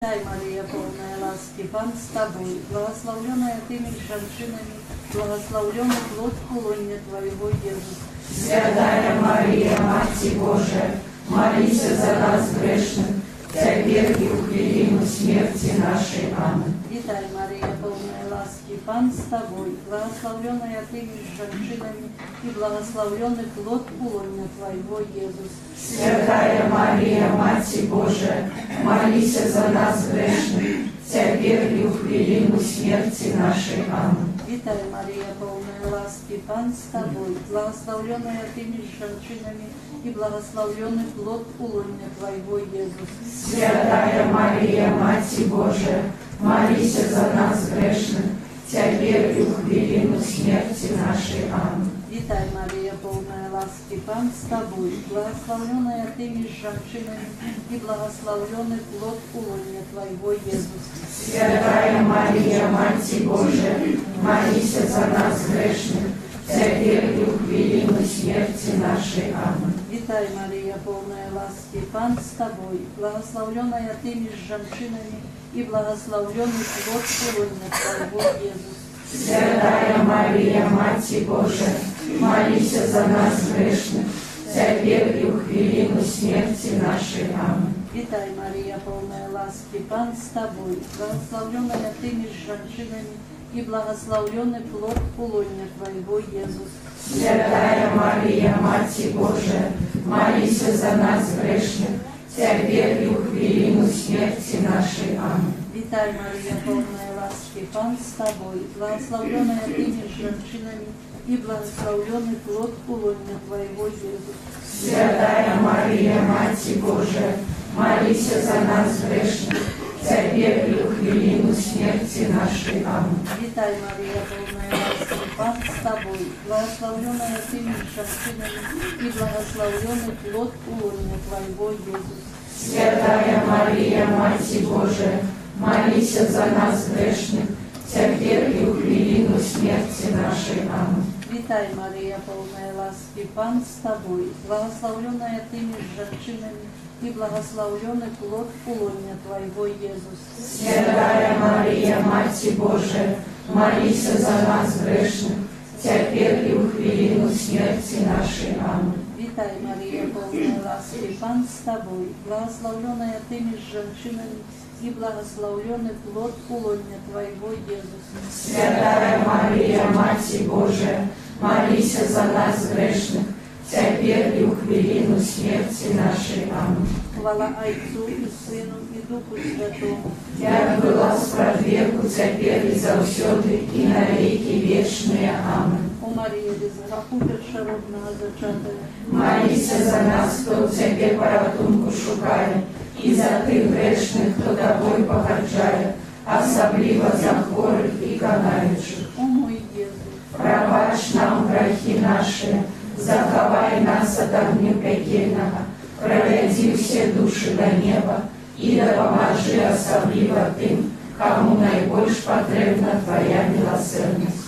Дай, Мария, полная ласки, Пан с тобой, благословленная ты между женщинами, благословленный плод лона Твоего, Иисус. Святая Мария, Мать Божия, молись за нас грешных, теперь и в хвилину смерти нашей. Аминь. Витай, Мария, полная ласки, Пан с тобой, благословленная ты между женщинами, и благословленный плод лона Твоего, Иисус. Святая Мария, Мать Божия, молись за нас грешных, теперь и в хвилину смерти нашей. Аминь. Витай, Мария, полная ласки, Пан с тобой, благословленная ты между женщинами, и благословленный плод лона Твоего, Иисус. Святая Мария, Мать Божия, молись за нас грешных, теперь и в хвилину смерти нашей. Аминь. Витай, Мария, полная ласки, Пан с тобой, благословленная ты между женщинами, и благословленный плод лона Твоего, Иисус. Святая Мария, Мать Божия, молись за нас грешных, теперь и в хвилину смерти нашей. Аминь. Витай, Мария, полная ласки, Пан с тобой, благословленная ты между женщинами, и благословленный плод лона Твоего, Иисус. Святая Мария, Мать Божия, молись за нас грешных, теперь и в хвилину смерти нашей. Аминь. Витай, Мария, полная ласки, Пан с тобой, благословленная ты между женщинами, и благословленный плод лона Твоего, Иисус. Святая Мария, Мать Божия, молись за нас грешных, теперь и в хвилину смерти нашей. Аминь. Витай, Мария, полная ласки, Пан с тобой, благословленная ты между женщинами, и благословленный плод лона Твоего, Иисус. Святая Мария, Мать Божия, молись за нас грешных, теперь и в хвилину смерти нашей. Аминь. Витай, Мария, полная ласки, Пан с тобой, благословленная ты между женщинами, и благословленный плод лона Твоего, Иисус. Святая Мария, Мать Божия, молись за нас грешных, теперь и в хвилину смерти нашей. Аминь. Витай, Мария, полная ласки, Пан с тобой, благословленная ты между женщинами, и благословленный плод лона Твоего, Иисус. Святая Мария, Мать Божия, молись за нас грешных, теперь и в хвилину смерти нашей. Аминь. Витай, Мария, полная ласки, Пан с тобой, благословленная ты между женщинами, и благословленный плод лона Твоего, Иисус. Святая Мария, Мать Божия, молись за нас грешных, теперь и в хвилину смерти нашей. Аминь. Хвала Отцу и Сыну и Духу Святому. Як была справедливу, теперь и завсёды, и на веки вечные. Аминь. О Марія, без граху першородного зачатая, Молись за нас, хто в тебе порятунку шукає, і за тих грешних, хто тобою погаджає, особливо за хворих і канаючих. о мой Єзу, Пробач нам грехи наши, заховай нас от огню пекельного, проведи все души до неба, и допоможи особливо тим, кому найбільш потрібна Твоя милосердність.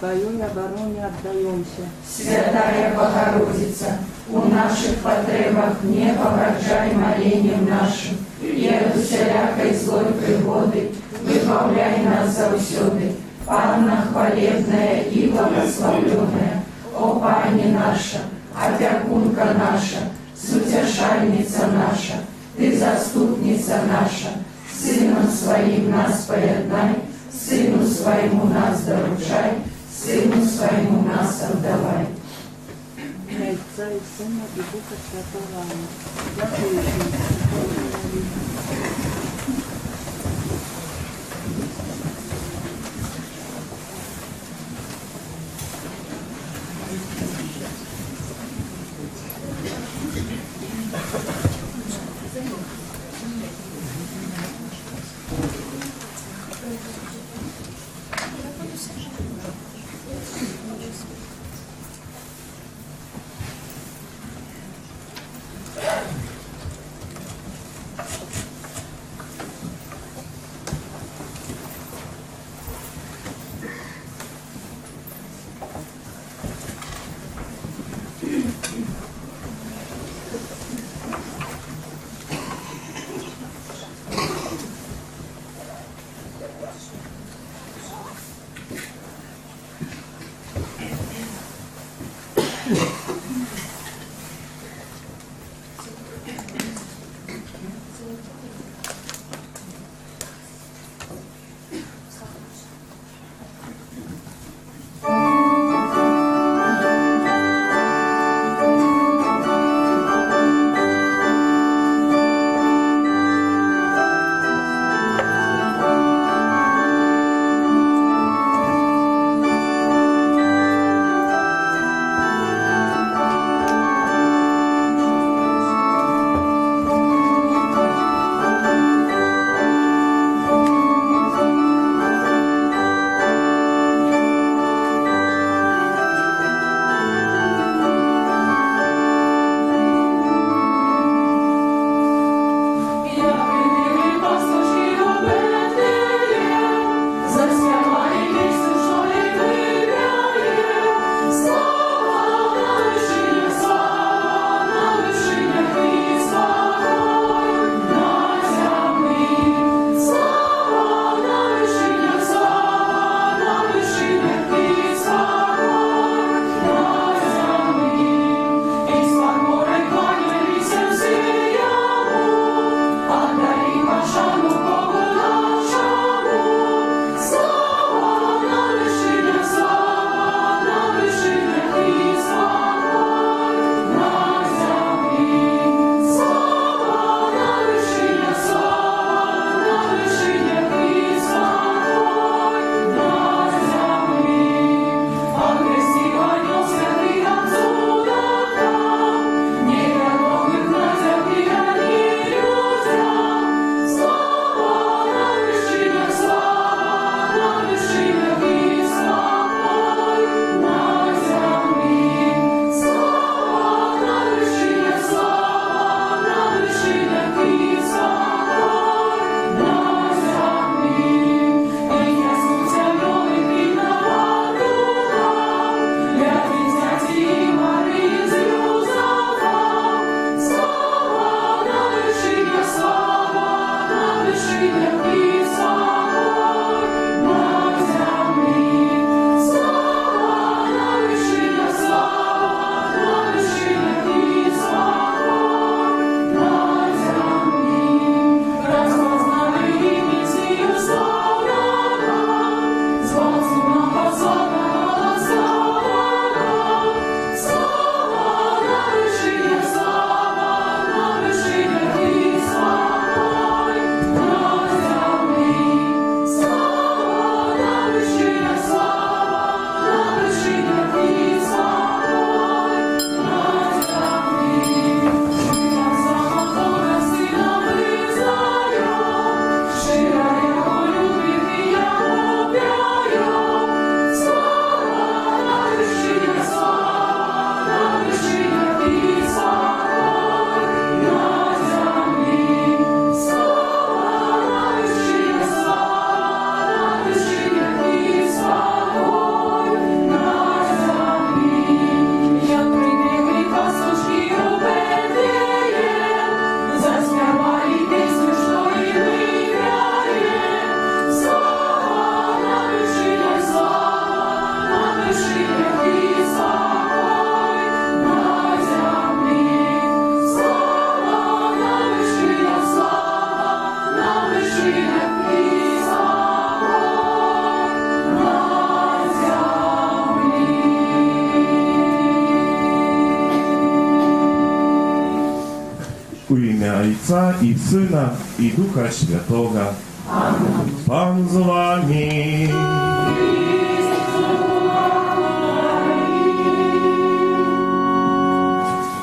Твоей обороне отдаемся. Святая Богородица, у наших потребах не пограждай молением нашим, и от всякой злой пригоды выбавляй нас завсёды. Панна хвалебная и благословленная, о Пани наша, опекунка наша, сутешальница наша, Ты заступница наша, Сыном Своим нас поеднай, Сыну Своему нас доручай, Сыну Своему нас отдавай. Для Отца и Сына и Духа Святого. Аминь. Дякую, Господи. Ojca i Syna i Ducha Świętego. Amen. Pan z wami.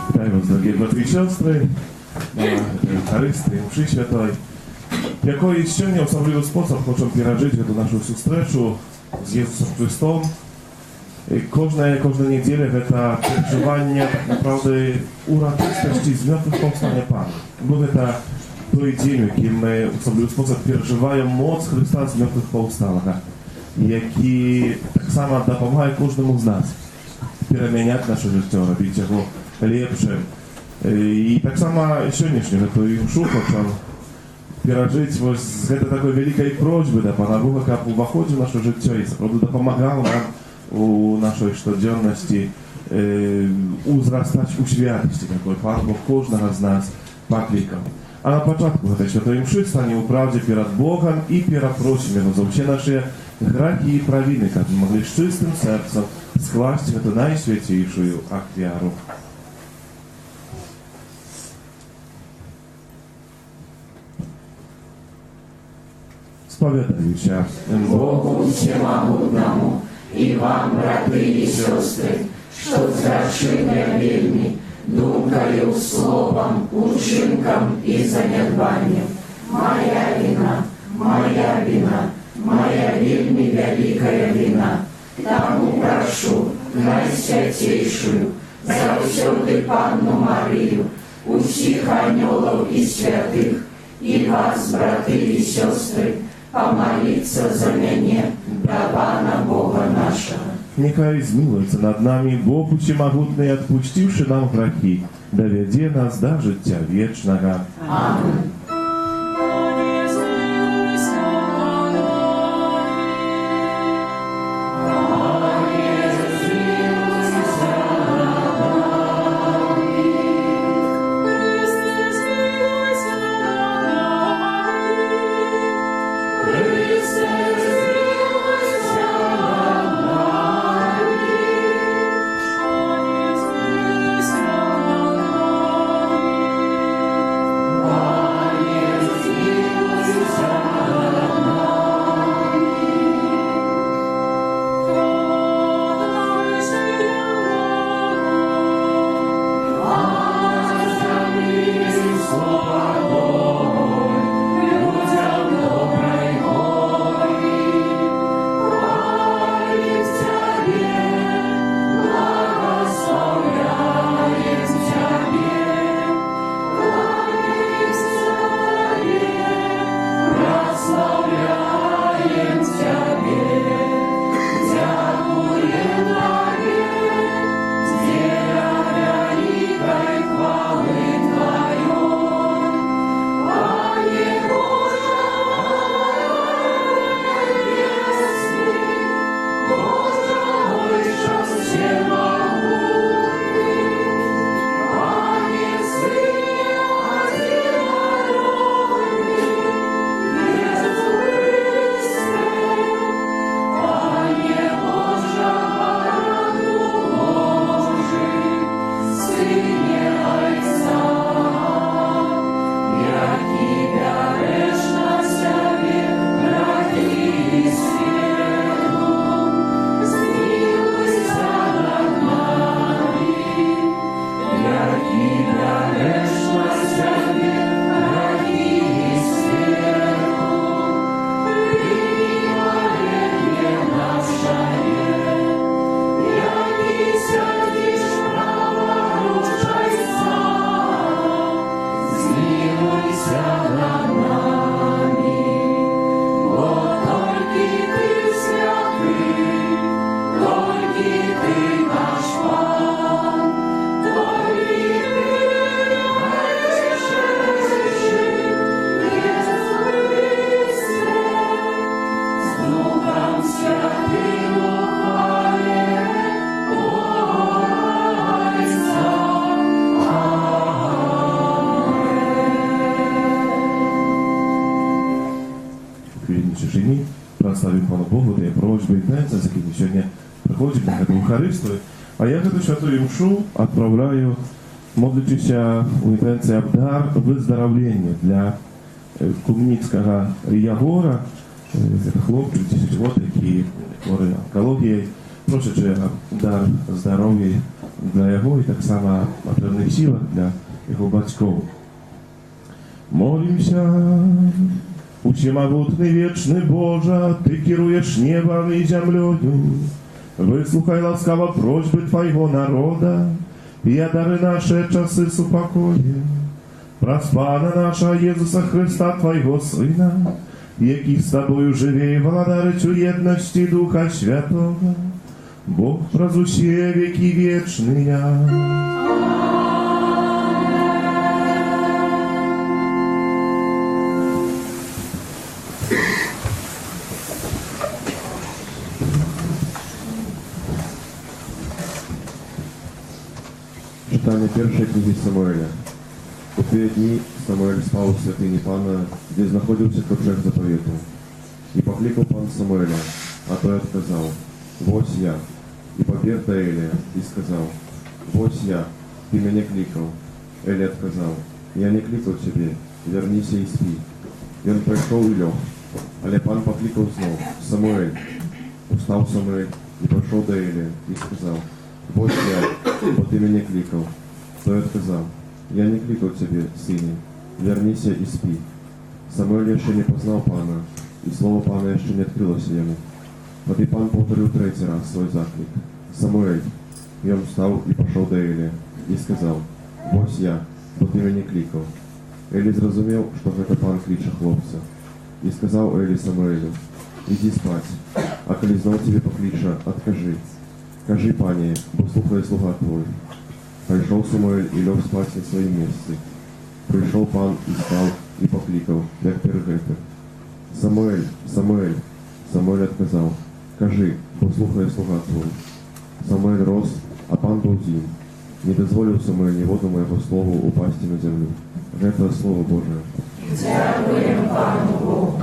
Witam was, drogie braty i siostry, na Eucharystii, mszy świętej. Jako jeszcze особливий спосіб хочемо пережити эту нашу встречу с Иисусом Христом. Кожна неделя это переживание naprawdę урочистости z mертwych powstania Pana. Bo это той день, який ми в особливий спосіб переживаємо моц Христа з мертwych повсталого, який так само допомагає кожному з нас переміняти наше життя, робити його ліпшим. І так само сьогоднішню эту мшу хочемо пережить з такої великої просьби до Pana Boga, jak uwachodzi w nasze życie i naprawdę pomagał nam u naszej codzienności uzrastać u światłości, jakby Pan Bóg każdego z nas poklикał. A na początku tej świętej mszy stanie uprawdzie przed Bogiem i prosimy Go za wszystkie nasze grzechy i prawiny, aby mogli z czystym sercem skłaść tę najświętniejszą ofiarę. Spowiadaj się Богу Всемогутному и вам, браты и сестры, что згрішили вельми, думкою, словом, учинком и занедбанням. Моя вина, моя вельми великая вина. Тому прошу Найсвятейшую, завсёды Панну Марию, усіх анёлов и святых, и вас, браты и сестры, помолиться за меня, до Пана Бога нашего. Niechaj zmiłuje nad nami Bóg Wszechmogutny, odpuściwszy nam grzechy, dowiedzie nas do życia wiecznego. Amen. Amen. чужині, прославив Пану Богу, де просьби і тенця, з якими сьогодні приходять на эту Евхаристію. А я эту святую мшу отправляю, модлячися у інтенції дар виздоровлення для Кумницького Ягора, це хлопчик 10 років, який хворий онкологією, просячи дар здоров'я для його і так само матерних силах для його батьків. Молимся, Всемогутний вічний Боже, Ти керуєш небом і землею, вислухай ласкаво просьби Твоего народа і одари наші часи з упокоєм. Праз Пана нашого Єсуса Христа, Твоего Сина, який з Тобою живе і владарить у єдності Духа Святого, Бог праз усі віки вічні. Читание первой книги Самуэля. В те дни Самуэль спал в святыне Пана, где находился ковчег заповета. И покликал Пан Самуэля, а той отказал: «Вось я». И побег до Элия и сказал: «Вось я, ты меня кликал». Эли отказал: «Я не кликал тебе, вернися и спи». И он пришел и лег. Але Пан покликал снова: «Самуэль». Устал Самуэль и пошел до Элия и сказал: «Вот я, вот ты меня кликал». Той отказал: «Я не кликал тебе, сыне, вернися и спи». Самуэль еще не познал Пана, и слово Пана еще не открылось ему. Вот и Пан повторил третий раз свой заклик: «Самуэль». И он встал и пошел до Элия, и сказал: «Вот я, вот ты меня кликал». Эли зразумел, что это Пан клича хлопца, и сказал Эли Самуэлю: «Иди спать, а коли знал тебе поклича, откажи. Кажи, пане, бо слухає слуга твой». Пришел Самуэль и лег спать на своем месте. Пришел Пан и спал, и покликал, як перед этим: «Самуэль, Самуэль». Самуэль отказал: «Кажи, бо слухає слуга твой». Самуэль рос, а Пан был зим. Не дозволил Самуэль неводному его слову упасть на землю. Это Слово Божие. Дякуємо Пану Богу.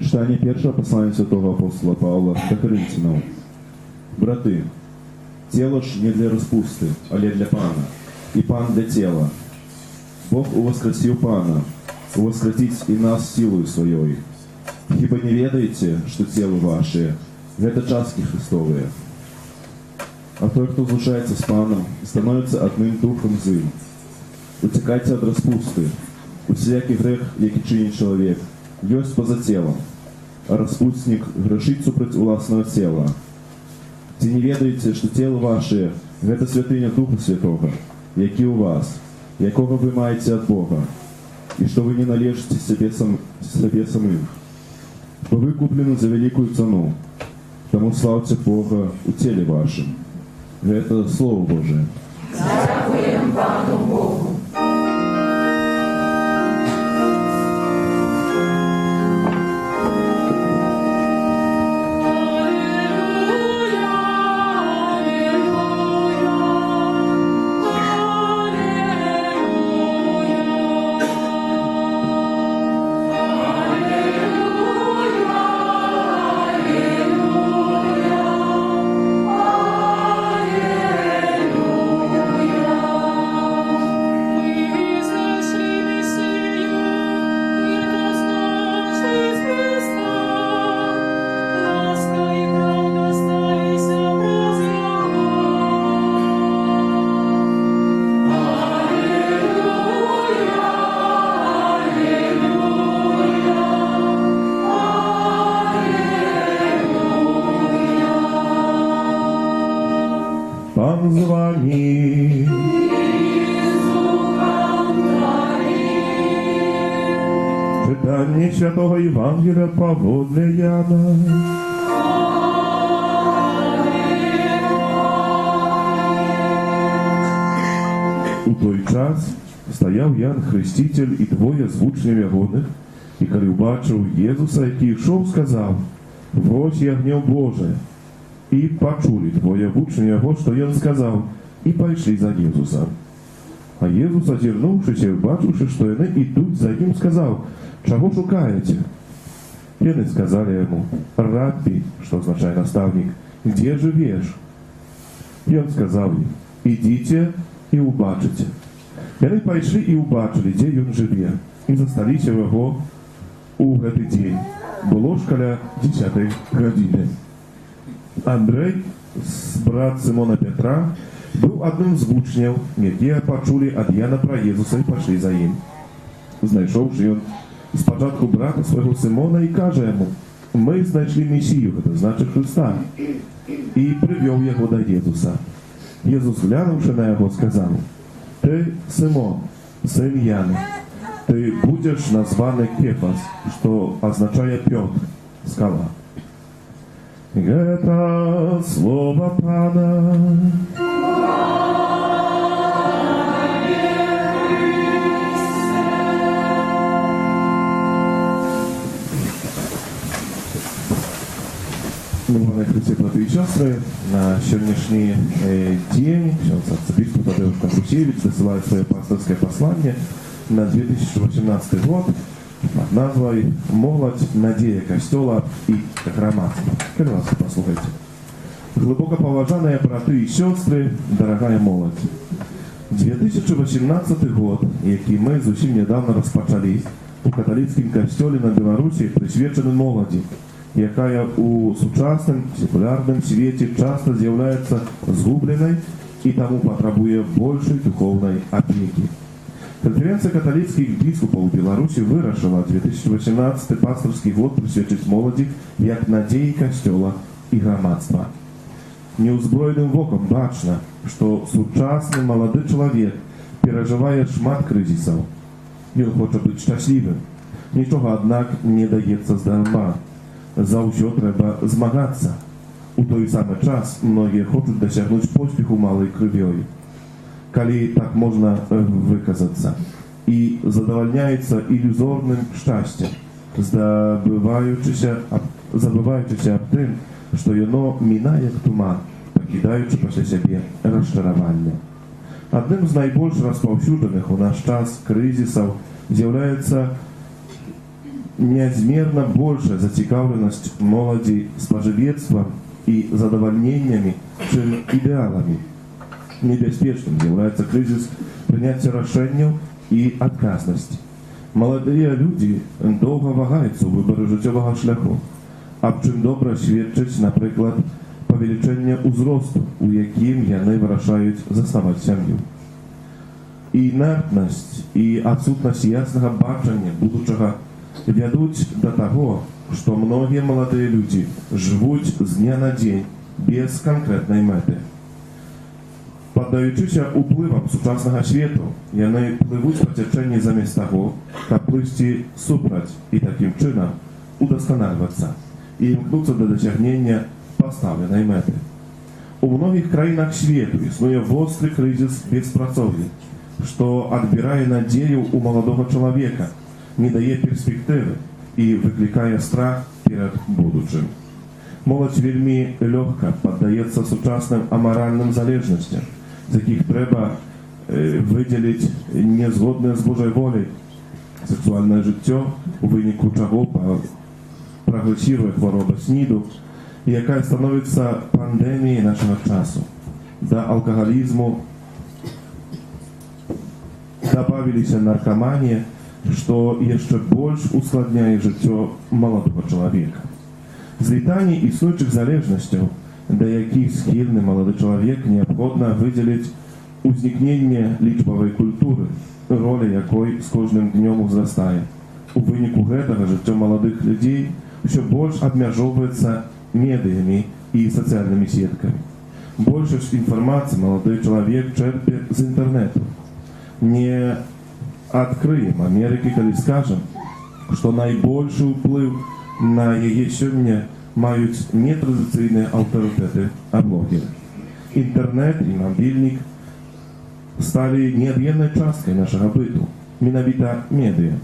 Читання першого послання святого апостола Павла до Коринфянам. Браты, тело ж не для распусты, але для Пана, и Пан для тела. Бог увоскресил Пана, увоскресить и нас силою Своей. Хіба не ведаете, что тело ваше – это части Христовые? А той, кто слушается с Паном, становится одним духом з ним. Утекайте от распусты. Усякий грех, який чинить человек, есть поза телом, а распутник грешит супроть властного тела. Ти не ведаете, что тело ваше – это святыня Духа Святого, який у вас, якого вы маете от Бога, и что вы не належите себе самим. Бо вы куплены за великую цену, тому славьте Бога у теле вашем. Это Слово Божие. Дякуємо Пану Богу. Пан з вами. Читання Святого Євангелія поводле Яна. У той час стояв Ян Хреститель і двоє з учнів ягоних, і коли бачив Єзуса, який йшов, сказав: «Вот ягнё Боже». І почули двоє учнів його, що він сказав, і пішли за Єзусом. А Єзус, озирнувшися і бачивши, що вони йдуть за ним, сказав: «Чого шукаєте?» Вони сказали йому: «Раббі», що означає наставник, «де живеш?» Він сказав їм: «Ідіть і убачите». Вони пішли і убачили, де він живе, і засталися його у цей день. Було школя 10-ї години. Андрей, брат Симона Петра, був одним з учнів, які почули від Яна про Єзуса і пішли за ним. Знайшовши він спочатку брата свого Симона і каже йому: «Ми знайшли Месію», це значить Христа, і привів його до Єзуса. Єзус, глянувши на його, сказав: «Ти Симон, син Яна, ти будеш названий Кефас, що означає Петр, скала». Это слово Пана. Любовні Христі, брати і сестри, на сьогоднішній день архиепископ Тадеуш Контрусевич досылает свое пасторское послание на 2018 год под назвой «Молодь, надея Костела и громадства». Теперь вас послухайте. Глубоко поважанные браты и сестры, дорогая молодь, 2018 год, який ми зовсім недавно розпочали у католицькому костелі на Білорусі, присвячений молоді, яка у сучасному секулярному світі часто з'являється згубленою і тому потребує більшої духовної опіки. Конференция католицких біскупів Беларуси вирішила 2018 пасторський год присвячити молоді як надії Костела і громадства. Неузброєним воком бачно, що сучасний молодий чоловік переживає шмат кризисів. Він хоче бути щасливим. Нічого, однак, не дається здарма. Завжди треба змагатися. У той самий час многі хочуть досягнути поспіху малою крив'ю, коли так можна виказатися, і задовольняється ілюзорним щастям, забуваючися об тим, що воно минає як туман, покидаючи після себе розчарування. Одним з найбільш розповсюджених у наш час кризисів з'являється нязмерна большая зацікаўленасць моладзі спажывецтвам і задавальненнямі, чым ідэаламі. Небяспечным з'яўляецца крызіс прыняцця рашэнняў і адказнасці. Маладыя людзі доўга вагаюцца ў выбары жыццёвага шляху, аб чым добра сведчыць, напрыклад, павелічэнне ўзросту, у якім яны вырашаюць заснаваць сям'ю. Інертнасць і адсутнасць яснага бачання будучага вядуць да таго, што многія маладыя людзі жывуць з дня на дзень без канкрэтнай мэты. Паддаючыся ўплывам сучаснага свету, яны плывуць па цячэнні замест таго, каб плысці супраць і такім чынам удасканальвацца і імкнуцца да дасягнення пастаўленай мэты. У многіх краінах свету існуе востры крызіс беспрацоўя, што адбірае надзею ў маладога чалавека, не дае перспектывы і выклікае страх перад будучым. Моладзь вельмі лёгка паддаецца сучасным амаральным залежнасцям, з якіх трэба выдзеліць незгоднае з Божай воляй сексуальнае жыццё, у выніку чаго прагрэсіруе хвароба СНІДу, якая становіцца пандэміяй нашага часу. Да алкагалізму дабавіліся наркаманія, што яшчэ больш ускладняе жыццё маладога чалавека. З літані існуючых залежнасцяў, да якіх схільны малады чалавек, неабходна выдзеліць узнікненне лічбавай культуры, роля якой з кожным днём узрастае. У выніку гэтага жыццё маладых людзей ўсё больш абмяжоўваецца медыямі і сацыяльнымі сеткамі. Большасць інфармацыі малады чалавек чэрпе з інтэрнэту. Не адкрыем Амерыкі, калі скажам, што найбольшы ўплыў на яе сёння маюць нетрадыцыйныя аўтарытэты а блогеры. Інтэрнэт і мабільнік сталі неад'емнай часткай нашага быту, менавіта медыа,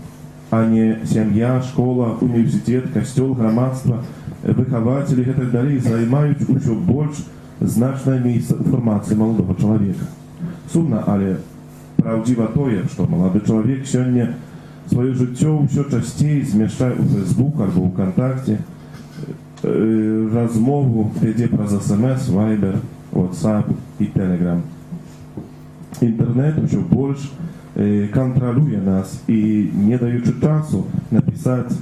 а не сям'я, школа, універсітэт, касцёл, грамадства, выхавацелі і так далей займаюць усё больш значнае месца ў фармацыі маладога чалавека. Сумна, але праўдзіва тое, што малады чалавек сёння сваё жыццё ўсё часцей змяшчае ў Фэйсбук альбо ў Кантакце, размову вядзе праз СМС, Вайбер, WhatsApp і Telegram. Інтэрнэт усё больш кантралюе нас і, не даючы часу напісаць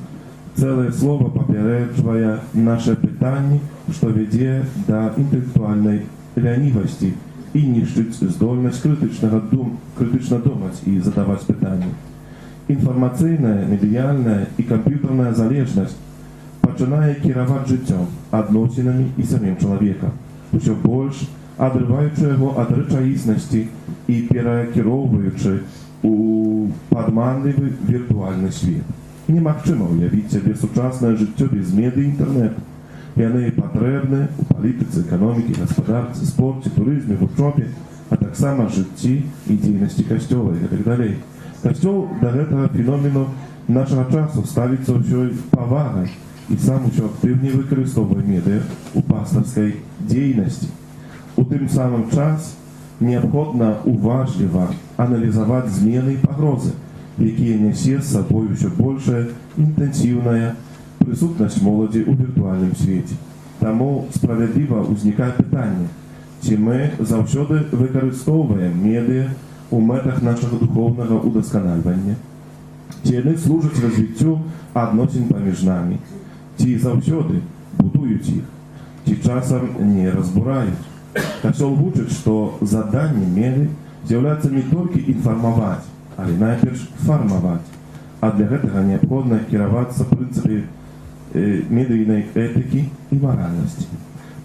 цэлае слова, папярэджвае нашы пытанні, што вядзе да інтэлектуальнай лянівасці і нішчыць здольнасць крытычна думаць і задаваць пытанні. Інфармацыйная, медыяльная і камп'ютарная залежнасць пачынае кіраваць жыццём, адносінамі і самім чалавекам, усё больш адрываючы яго ад рэчаіснасці і перакіроўваючы у падманлівы віртуальны свет. Немагчыма ўявіць сябе сучаснае жыццё без медыа і інтэрнэту. Яны патрэбны ў палітыцы, эканомікі, гаспадарцы, спорце, турызме, вучобе, а таксама жыцці і дзейнасці касцёла і так далей. Касцёл да гэтага феномену нашага часу ставіцца ўсёй павагай і сам усё актыўней выкарыстоўвае медыа ў пастарскай дзейнасці. У тым самым час неабходна уважліва аналізаваць змены і пагрозы, якія нясе з сабой усё большая інтэнсіўная прысутнасць моладзі ў віртуальным свеце. Таму справядліва ўзнікае пытанне, ці мы заўсёды выкарыстоўваем медыа у мэтах нашага духоўнага ўдасканальвання, ці яны служаць развіццю адносін паміж намі, ці заўсёды будуюць іх, ці часам не разбураюць. Касцёл вучыць, што заданнем меды з'яўляецца не толькі інфармаваць, але найперш фармаваць, а для гэтага неабходна кіравацца прынцыпамі медыйнай этыкі і маральнасці.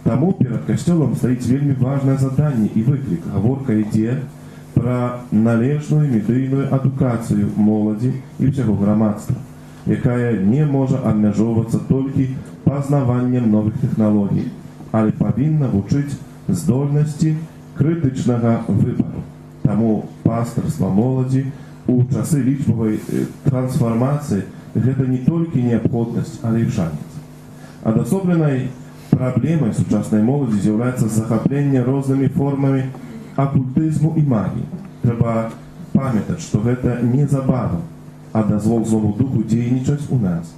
Таму перад касцёлам стаіць вельмі важнае заданне і выклік. Гаворка ідзе пра належную медыйную адукацыю моладзі і ўсяго грамадства, якая не можа абмяжоўвацца толькі пазнаваннем новых тэхналогій, але павінна вучыць здольнасці крытычнага выбару. Таму пастырства моладзі у часы лічбавай трансфармацыі гэта не толькі неабходнасць, але і шанец. Адасобленай праблемай сучаснай моладзі з'яўляецца захапленне рознымі формамі акультызму і магіі. Трэба памятаць, што гэта не забава, а дазвол злому духу дзейнічаць у нас.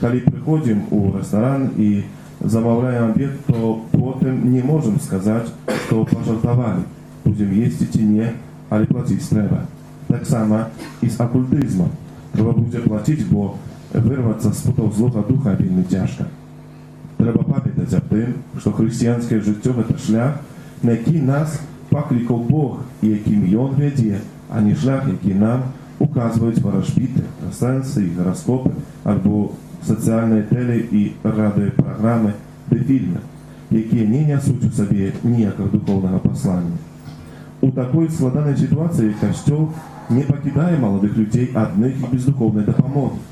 Калі прыходзім у рэстаран і замаўляем абед, то потым не можам сказаць, што пажартавалі. Будзем есці ці не, але плаціць трэба. Таксама і з акультызмам. Трэба будзе плаціць, бо вырвацца з путаў злога духа вельмі цяжка. Трэба памятаць аб тым, што хрысціянскае жыццё – гэта шлях, на які нас паклікаў Бог і якім Ён вядзе, а не шлях, які нам указваюць варажбіты, сэнсы і гараскопы альбо сацыяльныя тэле- і радыёпраграмы ды фільмы, якія не нясуць у сабе ніякага духоўнага паслання. У такой складанай сітуацыі Касцёл не пакідае маладых людзей адных і без духоўнай дапамогі.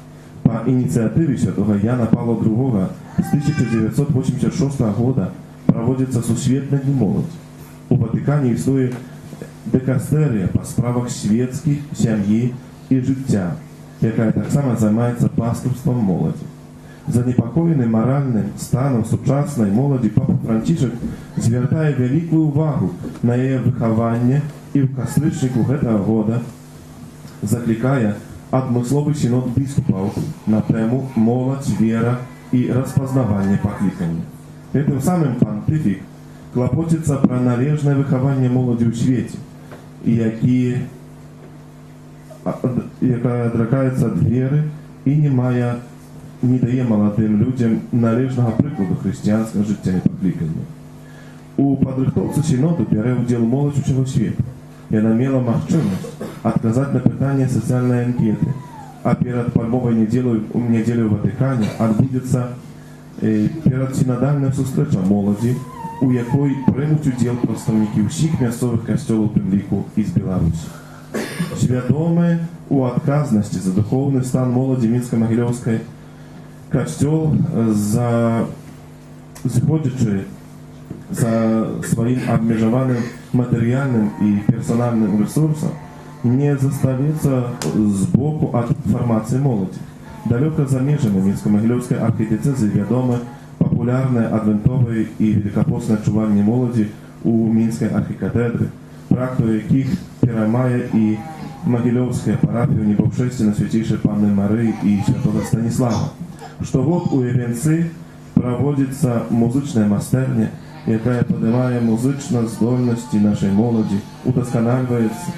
Па ініцыятыве святога Яна Павла II з 1986 года праводзіцца сусветны дзень моладзі. У Ватыкане існуе дэкастэрыя па справах свецкіх, сям'і і жыцця, якая таксама займаецца пастырствам моладзі. Занепакоены маральным станам сучаснай моладзі папа Францішак звяртае вялікую ўвагу на яе выхаванне і ў кастрычніку гэтага года заклікае адмысловы сінод біскупаў на тэму моладзь, вера і распазнаванне паклікання. Гэтым самым пантыфік клапоціцца пра належнае выхаванне моладзі ў свеце, якая адракаецца ад веры і не дае маладым людзям належнага прыкладу хрысціянскага жыцця і паклікання. У падрыхтоўцы сіноду бярэ ўдзел моладзь усяго свету. Яна мела магчымасць адказаць на пытанне сацыяльнай анкеты, а перад пальмовай нядзеляй у Ватыкане адбудзецца перадсінадальная сустрэча моладзі, у якой прымуць удзел прадстаўнікі ўсіх мясцовых касцёлаў, у тым ліку і з Беларусі. Свядомы ў адказнасці за духоўны стан моладзі Мінска-Магілёўскай, Касцёл, зыходзячы за сваім абмежаваным матэрыяльным і персанальным рэсурсам, не заставецца збоку ад фармацыі моладзі. Далёка за межамі Мінска-Магілёўскай архідыцэзы вядомы папулярныя адвентовыя і велікапосныя адчуванні моладзі ў мінскай архікатэдры, практыку якіх пераймае і Магілёўская парафія ў небаўшэсці на свяцейшай Панны Марыі і святога Станіслава. Штогод у Івенцы праводзіцца музычная майстэрня, якая падымае музычныя здольнасці нашай моладзі, удасканальваецца,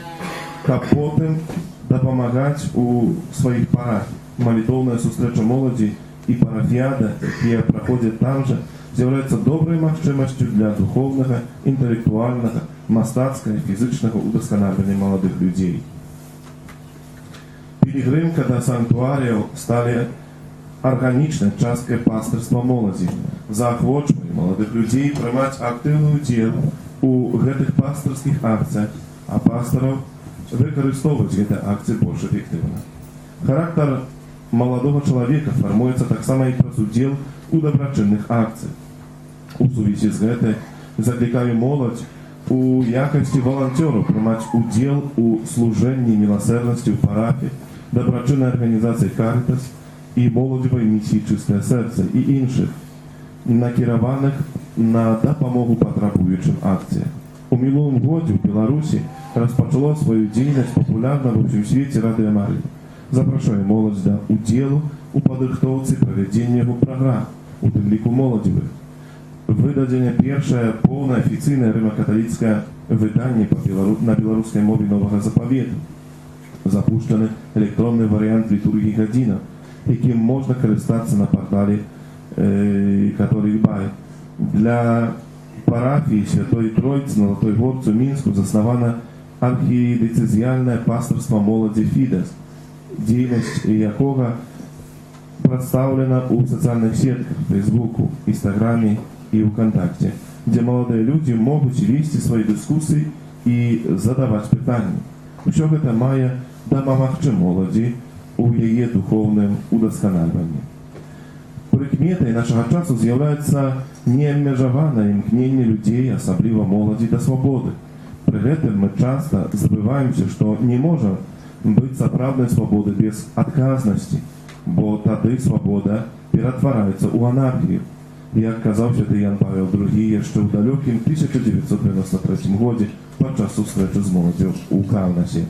каб потым дапамагаць у сваіх парафіях. Малітоўная сустрэча моладзі і парафіяда, якія праходзяць там жа, з'яўляецца добрай магчымасцю для духоўнага, інтэлектуальнага, мастацкага і фізычнага удасканальвання маладых людзей. Пілігрымка да санктуарыяў сталі арганічнай часткай пастырства моладзі. Заахвочвае маладых людзей прымаць актыўны ўдзел у гэтых пастырскіх акцыях, а пастыраў выкарыстоўваць гэтыя акцыі больш эфектыўна. Характар маладога чалавека фармуецца таксама і праз удзел у дабрачынных акцыях. У сувязі з гэтай заклікаю моладзь у якасці валанцёраў прымаць удзел у служэнні міласэрнасці ў парафіі, дабрачыннай арганізацыі «Карытас» і моладзевай місіі «Чыстае сэрца» і іншых, накіраваных на дапамогу патрабуючым акцыям. У мінулым годзе ў Беларусі распачало сваю дзейнасць папулярна ва ўсім свеце радыё Марыя. Запрашаю моладзь да удзелу у падрыхтоўцы правядзення яго праграм, у тым ліку моладзевых. Выдадзена першае поўнае афіцыйнае рыма-каталіцкае выданне на беларускай мове новага запавету. Запушчаны электронны варыянт літургіі гадзінаў, якім можна карыстацца на партале «Католік Бай». Для парафіі Святой Тройцы на Золотой Горцы ў Мінску заснавана архідыцэзіяльнае пастырства моладзі «Фідэс», дзейнасць якога прадстаўлена ў сацыяльных сетках, Фейсбуку, Інстаграме і ВКонтакце, дзе маладыя людзі могуць весці свае дыскусіі і задаваць пытанні. Усё гэта мае дапамагчы моладзі у яе духоўным удасканальванні. Прыкметай нашага часу з'яўляецца неабмежаванае імкненне людзей, асабліва моладзі, да свабоды. Пры гэтым мы часта забываемся, што не можа быць сапраўднай свабоды без адказнасці, бо тады свабода ператвараецца ў анархію. Як казаў святы Ян Павел II яшчэ ў далёкім 1993 годзе падчас сустрэчы з моладдзю ў Каўнасе.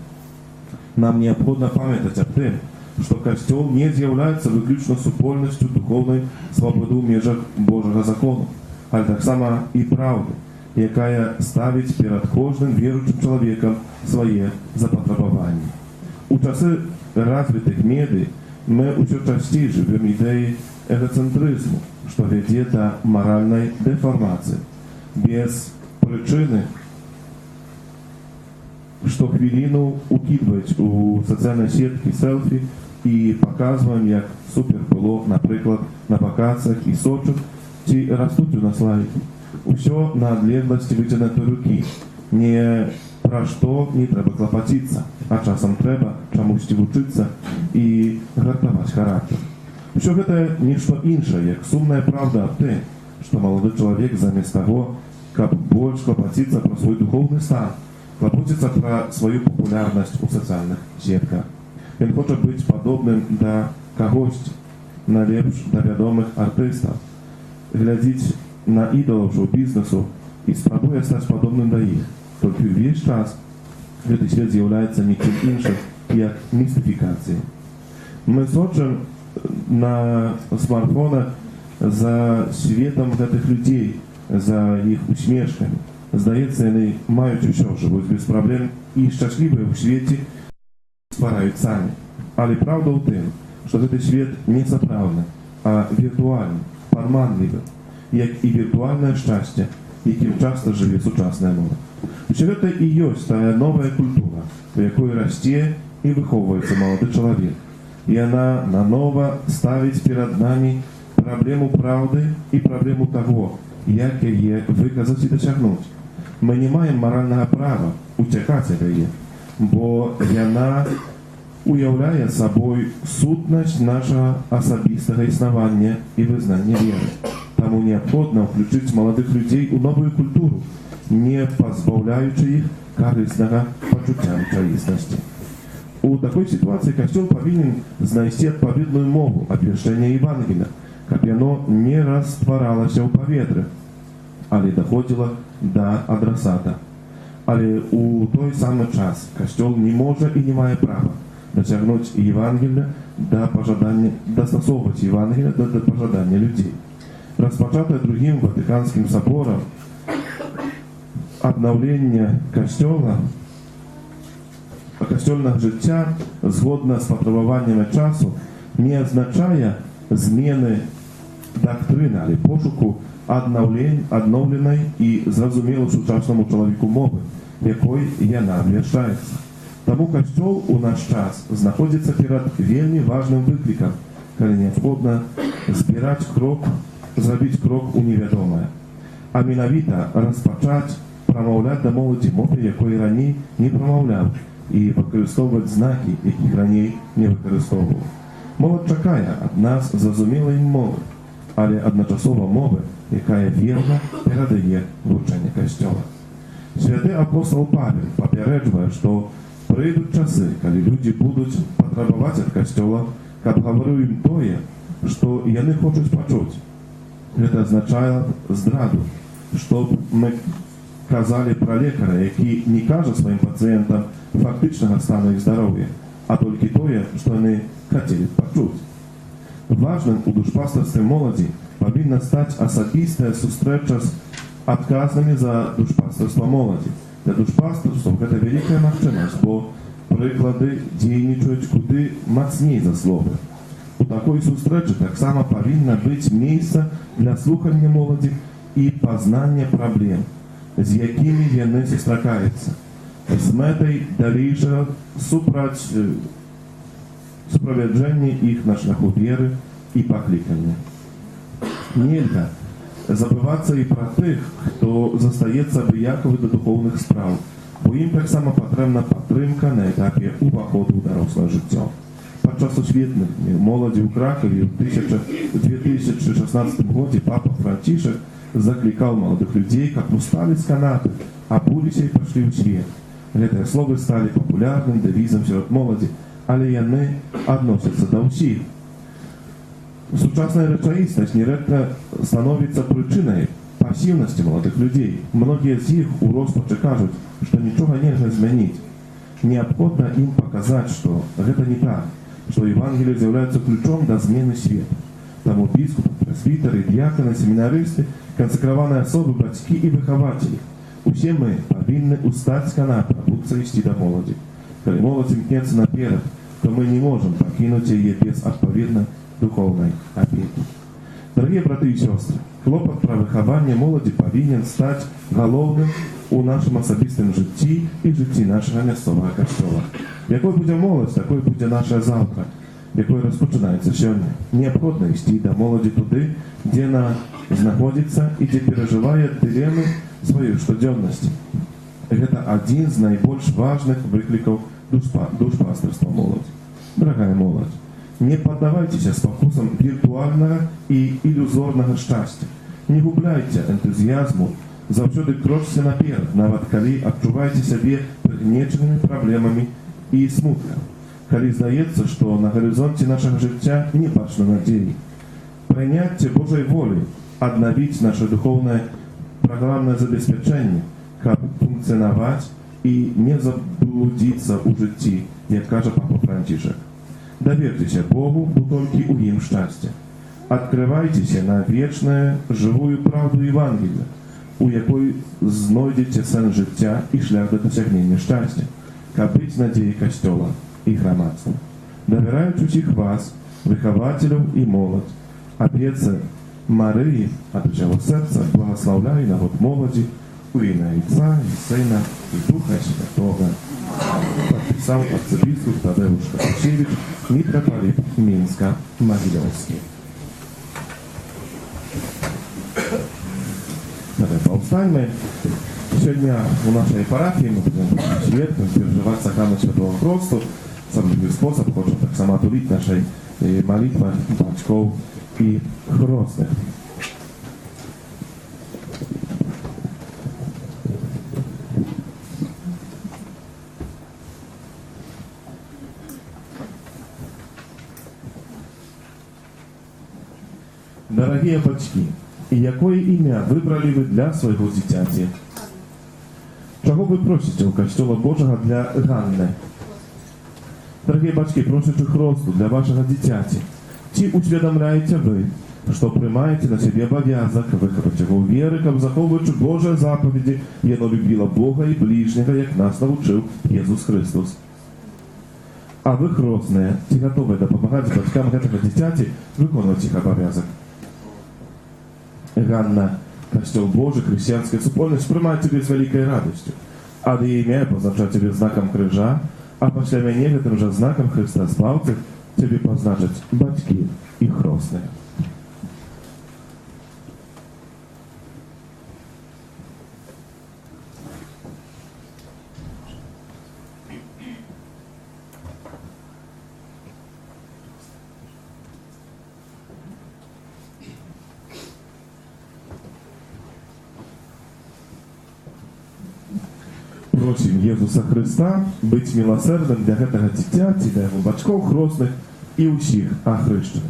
Нам неабходна памятаць аб тым, што касцёл не з'яўляецца выключна супольнасцю духоўнай свабоды ў межах Божага закону, але таксама і праўды, якая ставіць перад кожным веруючым чалавекам свае запатрабаванні. У часы развітых медый мы ўсё часцей жывем ідэі эгоцэнтрызму, што вядзе да маральнай дэфармацыі. Без прычыны штохвіліну укідваюць у сацыяльнай сеткі селфі і паказваем, як супер было, напрыклад, на вакацыях і Сочах, ці растуць у нас лайкі. Усё на адлегласці выцягнутай рукі. Не пра што не трэба клапаціцца, а часам трэба чамусьці вучыцца і гартаваць характар. Усё гэта нешта іншае, як сумная праўда аб тым, што малады чалавек замест таго, каб больш клапаціцца пра свой духоўны стан, клапоціцца пра сваю папулярнасць у сацыяльных сетках. Ён хоча быць падобным да кагосьці, найлепш да вядомых артыстаў, глядзіць на ідалаў шоу-бізнесу і спрабуе стаць падобным да іх. Толькі ўвесь час гэты свет з'яўляецца нічым іншым, як містыфікацыяй. Мы сочым на смартфонах за светам гэтых людзей, за іх усмешкамі. Здаецца, яны маюць усё, жывуць без праблем і шчаслівыя ў свеце ствараюць самі. Але праўда ў тым, што гэты свет не сапраўдны, а віртуальны, падманлівы, як і віртуальнае шчасце, якім часта жыве сучасная моладзь. Усё гэта і ёсць тая новая культура, у якой расце і выхоўваецца малады чалавек. Яна нанова ставіць перад намі праблему праўды і праблему таго, як яе выказаць і дасягнуць. Мы не маем маральнага права уцякаць ад яе, бо яна уяўляе сабой сутнасць нашага асабістага існавання і вызнання веры. Таму неабходна ўключыць маладых людзей у новую культуру, не пазбаўляючы іх карыснага пачуцця рэчаіснасці. У такой сітуацыі касцёл павінен знайсці адпаведную мову абвяшчэння Евангелія, каб яно не растваралася ў паветры, але даходзіла да адрасата. Але ў той самы час касцёл не можа і не мае права дасягнуць Евангелія да пажадання, дастасоўваць Евангелія да пажадання людзей. Распачатае другім Ватыканскім саборам абнаўленне касцёльнага жыцця згодна з патрабаваннямі часу не азначае змены дактрыны, але пошуку адноўленай і зразумелай сучаснаму чалавеку мовы, якой яна абвяшчаецца. Таму касцёл у наш час знаходзіцца перад вельмі важным выклікам, калі неабходна зрабіць крок у невядомае, а менавіта распачаць прамаўляць да моладзі мовы, якой раней не прамаўляў, і выкарыстоўваць знакі, якіх раней не выкарыстоўваў. Моладзь чакае ад нас зразумелай мовы, але адначасова мовы, якая верна перадае вучэнне касцёла. Святы апостол Павел папярэджвае, што прыйдуць часы, калі людзі будуць патрабаваць ад касцёла, каб гаварыў ім тое, што яны хочуць пачуць. Гэта азначае здраду, што мы казалі пра лекара, які не кажа сваім пацыентам фактычнага стану іх здароўя, а толькі тое, што яны хацелі пачуць. Важным у душпастарстве моладзі павінна стаць асабістая сустрэча з адказнымі за душпастарства моладзі. Для душпастарства гэта вялікая магчымасць, бо прыклады дзейнічаюць куды мацней за словы. У такой сустрэчы таксама павінна быць месца для слухання моладзі і пазнання праблем, з якімі яны сустракаюцца, з мэтай далейшага суправяджэння іх на шляху веры і паклікання. Нельга забывацца і пра тых, хто застаецца абыякавы да духоўных спраў, бо ім таксама патрэбна падтрымка на этапе ўваходу ў дарослае жыццё. Падчас сусветных моладзі ў Кракаве ў 2016 годзе папа Францішак заклікаў маладых людзей, каб усталі з канапы, абуліся і пайшлі ў свет. Гэтыя словы сталі папулярным дэвізам сярод моладзі, але яны адносяцца да ўсіх. Сучасная рэчаіснасць нерэдка становіцца прычынай пасіўнасці маладых людзей. Многія з іх у роспачы кажуць, што нічога нельга змяніць. Неабходна ім паказаць, што гэта не так, что Евангелие является ключом до змены света. Тому бискупы, пресвитеры, диаконы, семинаристы, консекрованные особы, батьки и выхователи. Усе мы повинны устать с канапы, будто идти до молоди. Коли молодь имкнется наперед, то мы не можем покинуть ее без отповедной духовной опеки. Дорогие браты и сестры, хлопот про выхование молоді повинен стать головным у нашем особистом житті і житті нашого місцевого костюла. Якою буде молодь, такою буде наше завтра, якою розпочинається сьогодні. Необхідно йти до молоді туди, де вона знаходиться і де переживає дилеми своєї щоденності. Это один из наибольш важных выкликов душпастерства молоді. Дорогая молодь, не поддавайтесь спокусам виртуального и иллюзорного счастья. Не губляйте энтузиазму, завсёды крочьте наперед, нават калі адчуваеце сябе прыгнечанымі праблемамі і смуткам. Калі здаецца, што на гарызонце нашага жыцця не бачна надзеі. Прыняцце Божай волі, аднавіць наше духоўнае праграмнае забеспячэнне, каб функцыянаваць і не заблудзіцца ў жыцці, як кажа папа Францішак. Доверьтесь Богу, бо только у им счастье. Открывайтесь на вечную, живую правду Евангелия, у якой знойдете сенс життя и шлях до досягнения счастья, как быть надеей Костела и громадства. Доверяю усіх вас, выхователів і молодь, опеце Марії, от всього серця благословляю народ молоді, у ім'я Отця і Сина і Духа Святого. Подписал арцебискуп Тадеуш Капучевич, митрополит Минска-Могилевский. Повстаньме. Сегодня у нашей парафии мы будем свідком переживать сохрану Святого Христу. Самый способ, хочу так сама тулить нашей молитвы батьков и хрестных. Дорогие батьки, и якое ім'я вибрали ви для свого дитяті? Чого ви просите у Костюла Божого для Ганни? Дорогие батьки, просите Христу для вашего дитяті. Чи усвідомляєте ви, що приймаєте на себе обов'язок виховати його у віри, каб заховуючи Божі заповіді, єно любила Бога і ближнього, як нас навчив Ісус Христос. А ви, хрестные, ці готові допомагати батькам этого дитяті виконувати їх обов'язок? Ганна, Костел Божий, христианская супольность принимает тебя с великой радостью. А да имя позначать тебе знаком крыжа, а после меня этим же знаком Христа Спавцев тебе позначить батьки и хрестные. Просим Иисуса Христа быть милосердным для этого дитяти, для его батьков хрестных и усіх охрещених.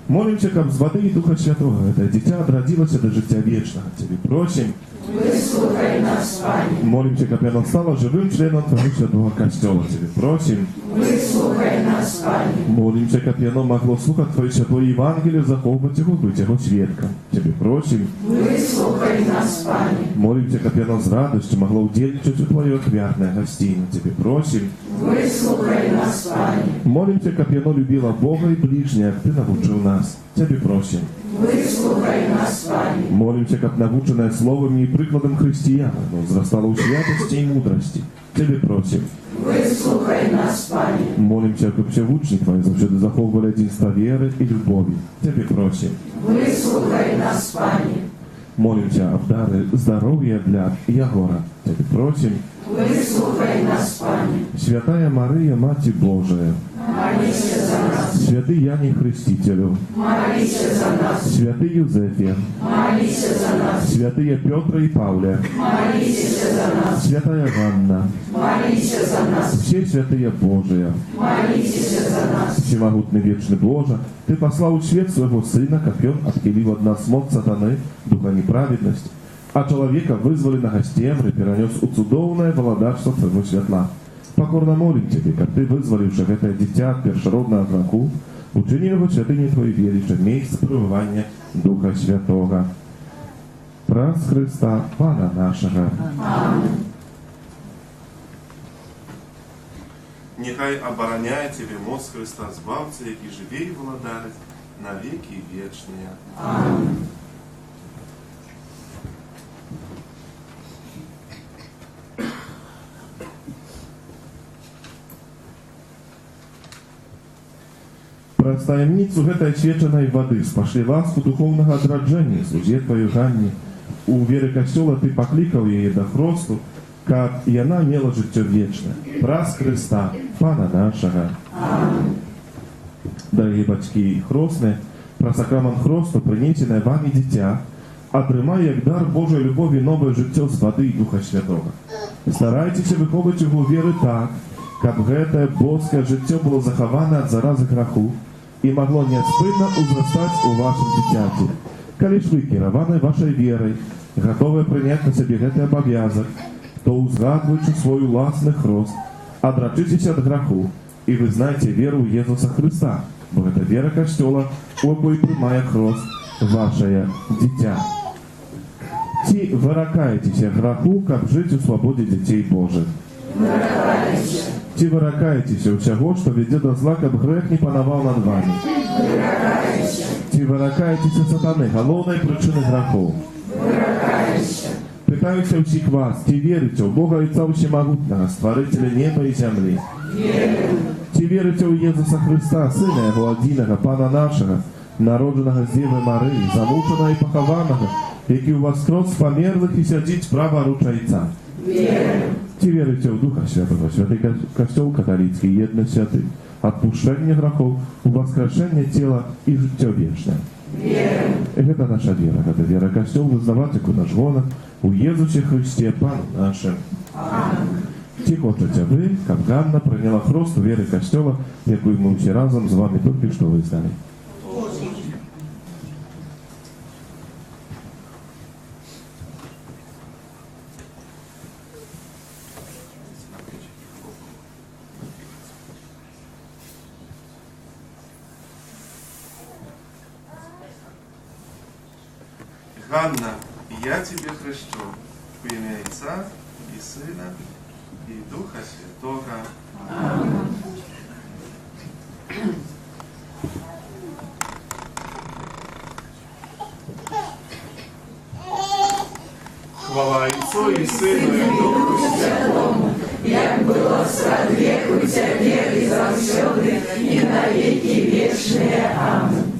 Молимся, как з воды и Духа Святого, это дитя отродилось до життя вечного. Тебе просим, выслухай нас, Пане. Молимся, как оно стало живым членом Твоего Святого Костела. Тебе просим, выслухай нас, Пане. Молимся, как оно могло слухать Твое Святое Евангелие, заховывать его, быть его свідком. Тебе просим, выслухай нас, Пане. Молимся, как оно с радостью могло удельничать у Твое отвертное гостино. Тебе просим, выслухай нас, Пане. Молимся, как оно любила Бога и ближнего, как Ты научил нас. Тебе просим, выслухай нас, Пане. Молимся, как наученное словами и прикладом христиан, но возрастало у святости и мудрости. Тебе просим, выслухай нас, Пане. Молимся, как все учни Твои завсёды заховывали единство веры и любови. Тебе просим, выслухай нас, Пане. Молимся об даре здоровья для Ягора. Тебе просим, выслухай нас, Пане. Святая Мария, Мать Божия, молися за нас. Святый Яне Хрестителю, молися за нас. Святый Юзефе, молися за нас. Святые Петра и Павле, молися за нас. Святая Ганна, молися за нас. все святые Божия, молися за нас. всемогутный вечный Боже, Ты послал в свет Своего Сына, как Он отпилил от нас мод сатаны, духа неправедности, а человека вызвали на гостемры, перенес у цудовное володарство Твоего светла. Покорно молим Тебе, как Ты, вызволивших это дитя от першородного греху, учини его святыни Твоей верившим месяц пребывания Духа Святого. Праз Христа, Пана нашего. Нехай обороняє Тебе мост Христа Збавця, який живе і владарить на веки вечные. Аминь. Праз таємницю гэтай свечаной воды спошли ласку духовного отраджения слузе Твою Ганне. У веры Костёла Ты покликал ее до хросту, как и она мела життя вечное. Праз Христа, Пана нашего. Аминь. Дорогие батьки хростные, про сакрамент хросту, принесенное вами дитя, отримає як дар Божої любові нове життя з води і Духа Святого. Старайтеся виховувати його віри так, каб гэта божське життя було заховане від зарази граху і могло неспинно узрастати у вашому дитяті. Коли ж ви керовані вашою вірою, готові прийняти на себе гэты обов'язок, то узгадуючи свою власний хрост, одрачитесь від граху і ви знаєте віру в Єсуса Христа, бо гэта віра Костюла, у якої приймає хрост ваше дитя. Ці выракаетеся граху, каб жить у свободе детей Божих. Выракаемся. Ці выракаетеся ўсяго, што вядзе да зла, каб грэх не панаваў над вами. Выракаемся. Ці выракаетеся сатаны, галоўнай прычыны грахоў. Выракаемся. Пытаюся ўсіх вас, ці верыце ў Бога Отца Всемагутнага, стварыцеля неба і зямлі? Верим. Ці верыце ў Езуса Христа, Сына Яго адзінага, Пана нашага, народжанага з Девы Марыі, замучанага і пахаванага, які ўваскрос з памерлых і сядзіць праваруч Айца? Верим. Ці верыце ў Духа Святого, Святы Касцёл каталіцкі, едны святы, адпушчэнне грахоў, уваскрашэнне цела і жыццё вечнае? Верим. Гэта наша вера, гэта вера Касцёл, вызнаваць яку наш гонар у Езусе Христе, Пану нашым. Аминь. Ці хочаце вы, каб Ганна прыняла хрост у веры Касцёла, якую мы ўсе разам з вами толькі што вызналі? Ганна, я тебе хрещу в ім'я Отця і Сина і Духа Святого. Аминь. Хвала Отцу і Сину і Духу Святому, Як было с веку Тебе и завсёды, и на веки вечные. Аминь.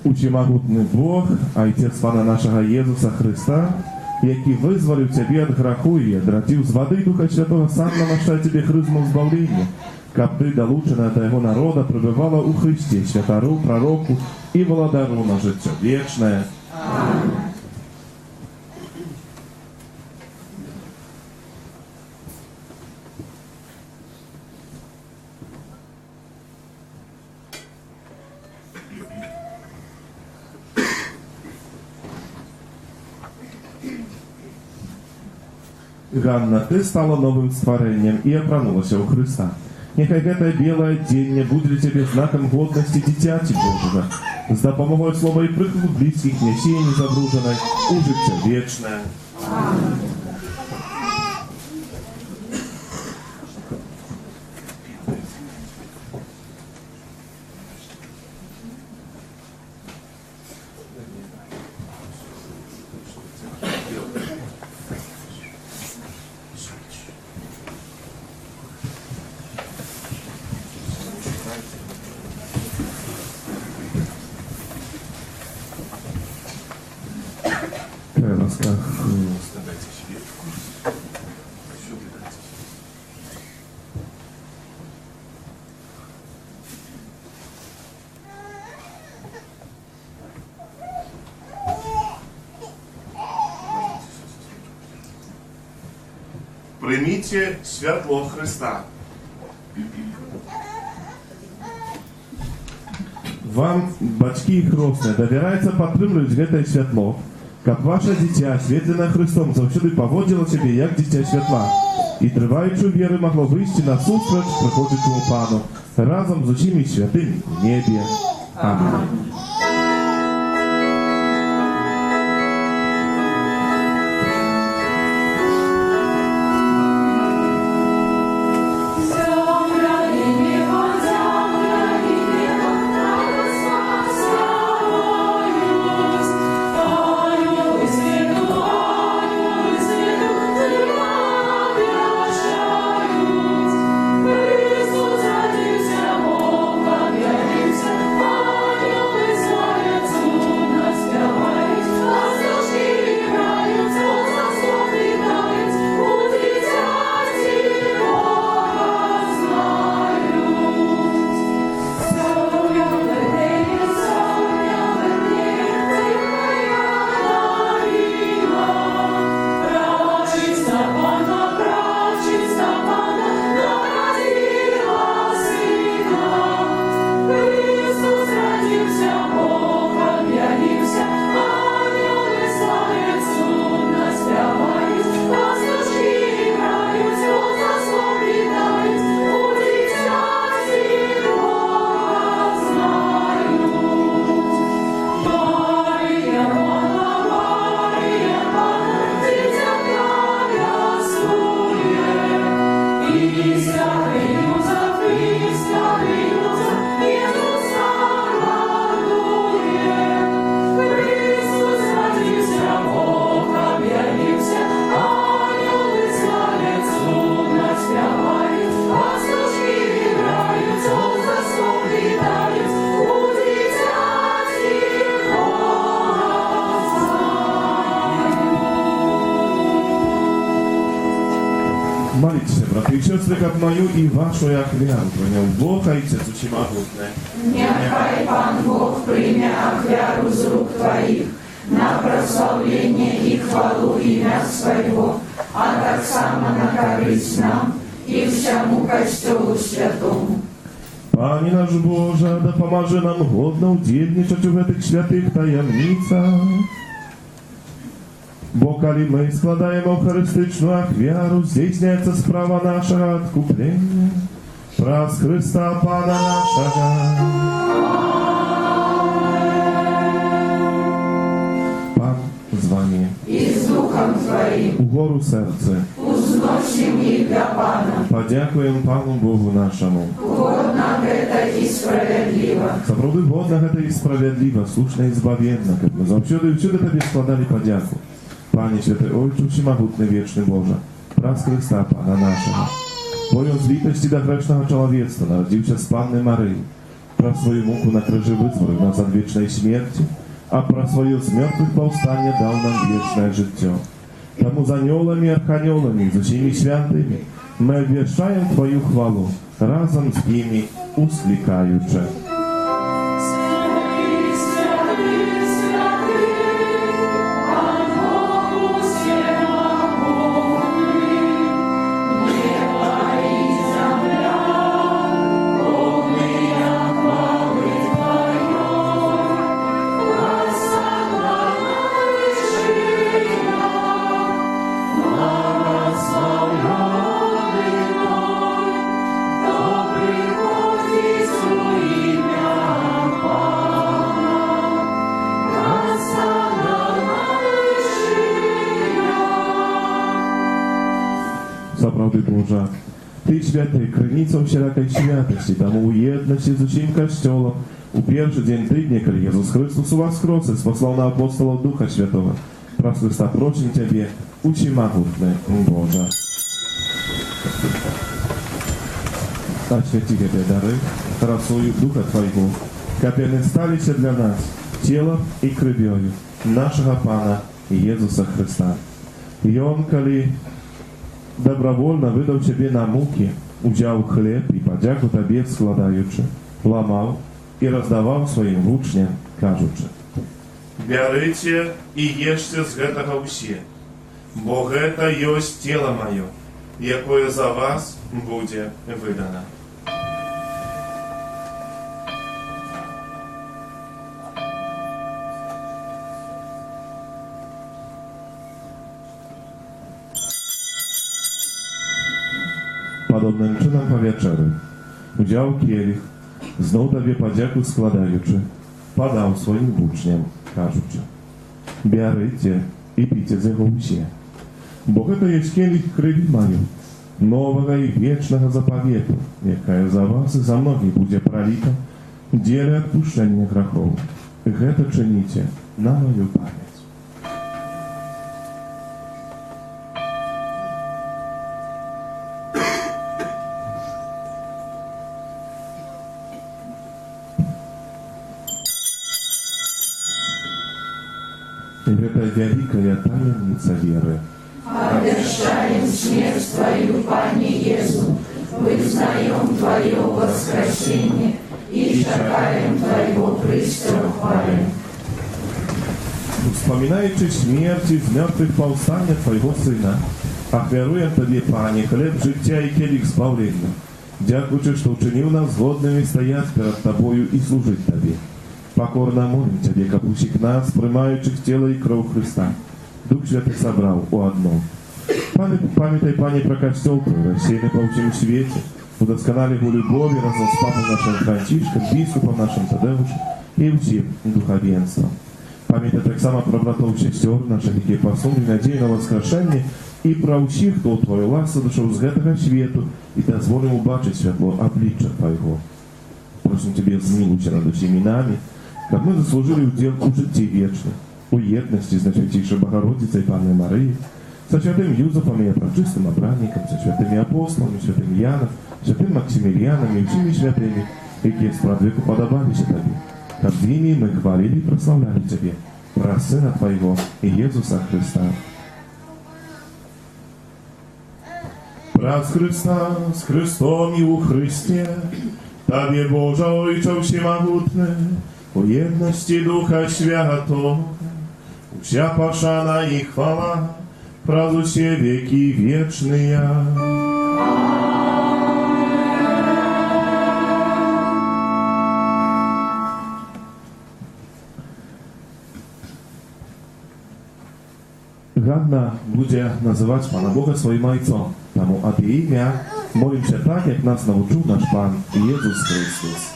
Усемагутны Бог, Айцец Пана нашага Езуса Христа, які вызваліў цябе ад граху і адраціў з вады Духа Святого, сам намашчае цябе хрызму збаўлення, каб ты, далучаная да яго народа, пребывала ў Христе, святару, прароку і валадару на жыццё вечнае. Аминь. Ганна, ты стала новым стварэннем і апранулася ў Хрыста. Няхай гэтае белае адзенне будзе для цябе знакам годнасці дзіцяці Божага, з дапамогай слова і прыклад блізкіх нясей незабруджанай у жыццё вечнае. Аминь. Дайте свечку. Сюда дайте. Прийміть святло Христа. Вам, бацькі і хросныя, давяраецца падтрымліваць гэтае святло, каб ваша дзіця, асветленае Христом, заўсёды паводзіла сябе як дзіця святла і трываючы веры магло выйсці на сустрач прыходзячаму Пану разам з усімі святымі ў небе. Амінь. Молитесь, браты и сестры, как мою и вашу ахвяру, в нем Бог, Отец Всемогутный. Нехай Пан Бог прийме ахвяру з рук Твоих на прославление и хвалу имя Своего, а так само на корысть нам и всему Костелу Святому. Пане наш Боже, да поможи нам годно удельничать в этих святых таємницах. Бо коли мы складаем евхаристичную ахвяру, здійсняется справа нашего откупления. Праз Христа Пана нашего. Пан з вами. И с Духом Твоим. Угору серце. Узносим их для Пана. Подякуем Пану Богу нашему. Годно это и справедливо. Сапраўды годна гэта і справядліва, слушна і збавенна, каб мы заўсёды і ўсюды Табе складалі падзяку. Пане Святы Ojcu Всемогутный Вечный Боже, праз Христа Пана нашего. Бо ён з літасці да грэшнага чалавецтва нарадзіўся з Панны Марыі, праз сваю муку на крыжы вызволіў нас ад вечнай смерці, а праз сваё з мёртвых паўстанне даў нам вечнае жыццё. Таму з анёламі і арханёламі, з усімі святымі мы абвяшчаем Твою хвалу, разам з імі усклікаючы. Сапраўды Божа, Ты святы, крыніца ўсялякай святасці, таму ў еднасці з усім касцёлам у першы дзень тыдня, калі Езус Христос уваскрос і спаслаў на апостолаў Духа Святого, праз Христа просім Цябе, Усемагутны Божа. Освяти гэтыя дары красою Духа Твайго, каб яны сталіся для нас целом і крывёю нашага Пана Езуса Христа. Ён, калі добровольно выдаў Цябе на мукі, узяў хлеб і падзяку Табе складаючы, ламаў і раздаваў сваім вучням, кажучы: «Бярыце і ешце з гэтага ўсе, бо гэта ёсць цела маё, якое за вас будзе выдана». podobnym czynom po wieczery. Wziął kielich, znów Tobie podzięku składaючи, podał swoim uczniom, кажучи: «Бярыце і піце з яго ўсе, бо гэта есть келих крыві маю, новага і вечнага запавету, якая за вас і за многіх будзе праліта дзеля адпушчэння грахоў. Гэта чыніце на маю памяць». Гэта вялікая таямніца веры. Обещаем смерть Твою, Пане Иисус, вызнаем Твое воскресение и чекаем Твоего приступа хвали. Wspominajcie śmierci z mертвых powstania Twojego Syna, ахвяруем Тебе, Panie, chleb życia i kielich zbawienia. Dziękuję, że uczynił nas zgodnymi стоять перед Тобою и служить Тебе. Покорно молим Тебе, как усих нас, приймаючих тело и кровь Христа. Дух Святый собрал у одном. Памятай, Пане, про Костел Твой, рассеянный по всему свете, удосконали его любови разом с Папом нашим Францишком, Бискупом нашим Тадеушем и всем духовенством. Памятай так само про братов и сестер наших, які посунули надію на воскрешення, і про всіх, хто Твою ласку дошов з гэтага свету і дозволив убачить світло обличчя Твоего. Просим Тебе, змилуйся над усіми нами, как мы заслужили удел у житті вечных, у єдності з Найсвятейшей Богородицей Панной Марии, со святым Юзефом и Пречистым Обранником, со святыми апостолами, святым Яном, святым Максимилианом и всеми святыми, які спрадвеку подобалися Тебе. Как з ними мы хвалили и прославляли Тебе, про Сына Твоего, Иисуса Христа. Праз Христа, с Христом и у Христе, Тобі, Боже, Ойче всемогутне, у єдності Духа Святого, вся пошана и хвала, праз усе веки вечные. Ганна буде називати Пана Бога своїм Отцом, тому от її ім'я молимося так, як нас навчив наш Пан Ісус Христос.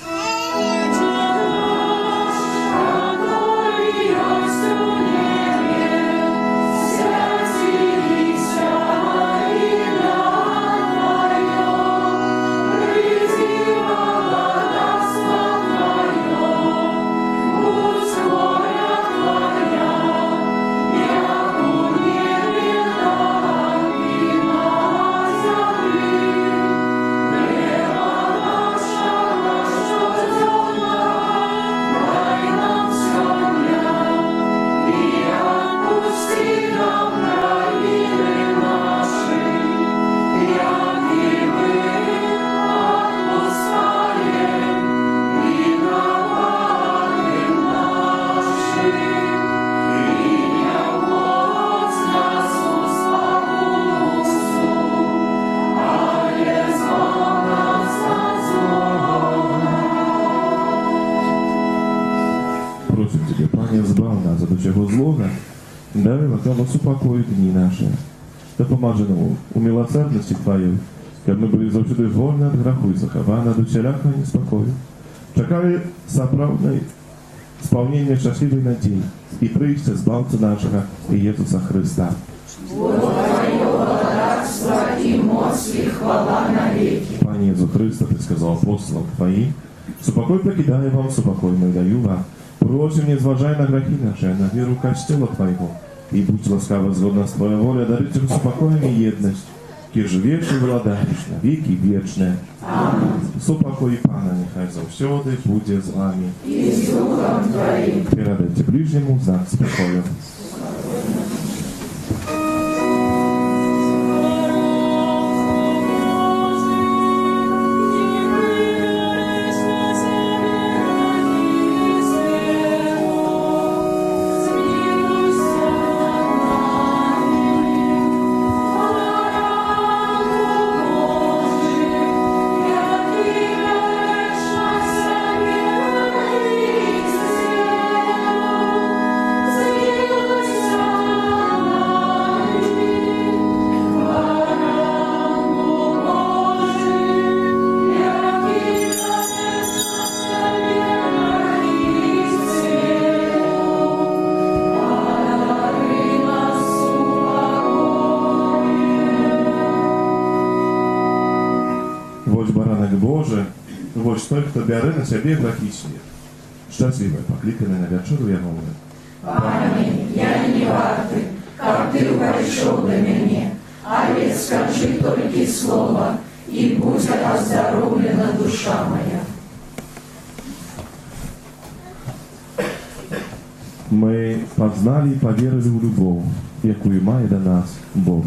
Просим Тебе, Пане, збав нас от усього злога, дай вас упокоїть дні наші. Та поможи нам у милосердності Твоєї, щоб ми були завжди вольні від граху і заховані від усілякого неспокою. Чекали справдне сповнення щасливої надії і прийшли збавця нашого Ісуса Христа. Твое богатство и мощь и хвала навеки. Пане Ісус Христе, Ти сказав апостолам Твоїм, супокой покидаю вам, супокой мой даю вам. Просим, не зважай на грехи наши, а на веру Костела Твоего, и будь ласкава згодна с Твоей волей, дарить им супокоем и едность, ки живешь и владаешь на веки вечные. Аминь. Супокой Пана, нехай завсёды буде з вами. И с Духом Твоим. Передайте ближнему знак спокою. Zmiłuj Боже, вось той, хто бярэ на сябе грахі свет. Шчаслівы, пакліканы на вячэру Яновы. Пане, я не варты, каб ты ўвайшоў да мяне, але скажы толькі слова, і будзе аздароўлена душа моя. Мы пазналі і паверылі ў любоў, якую мае да нас Бог.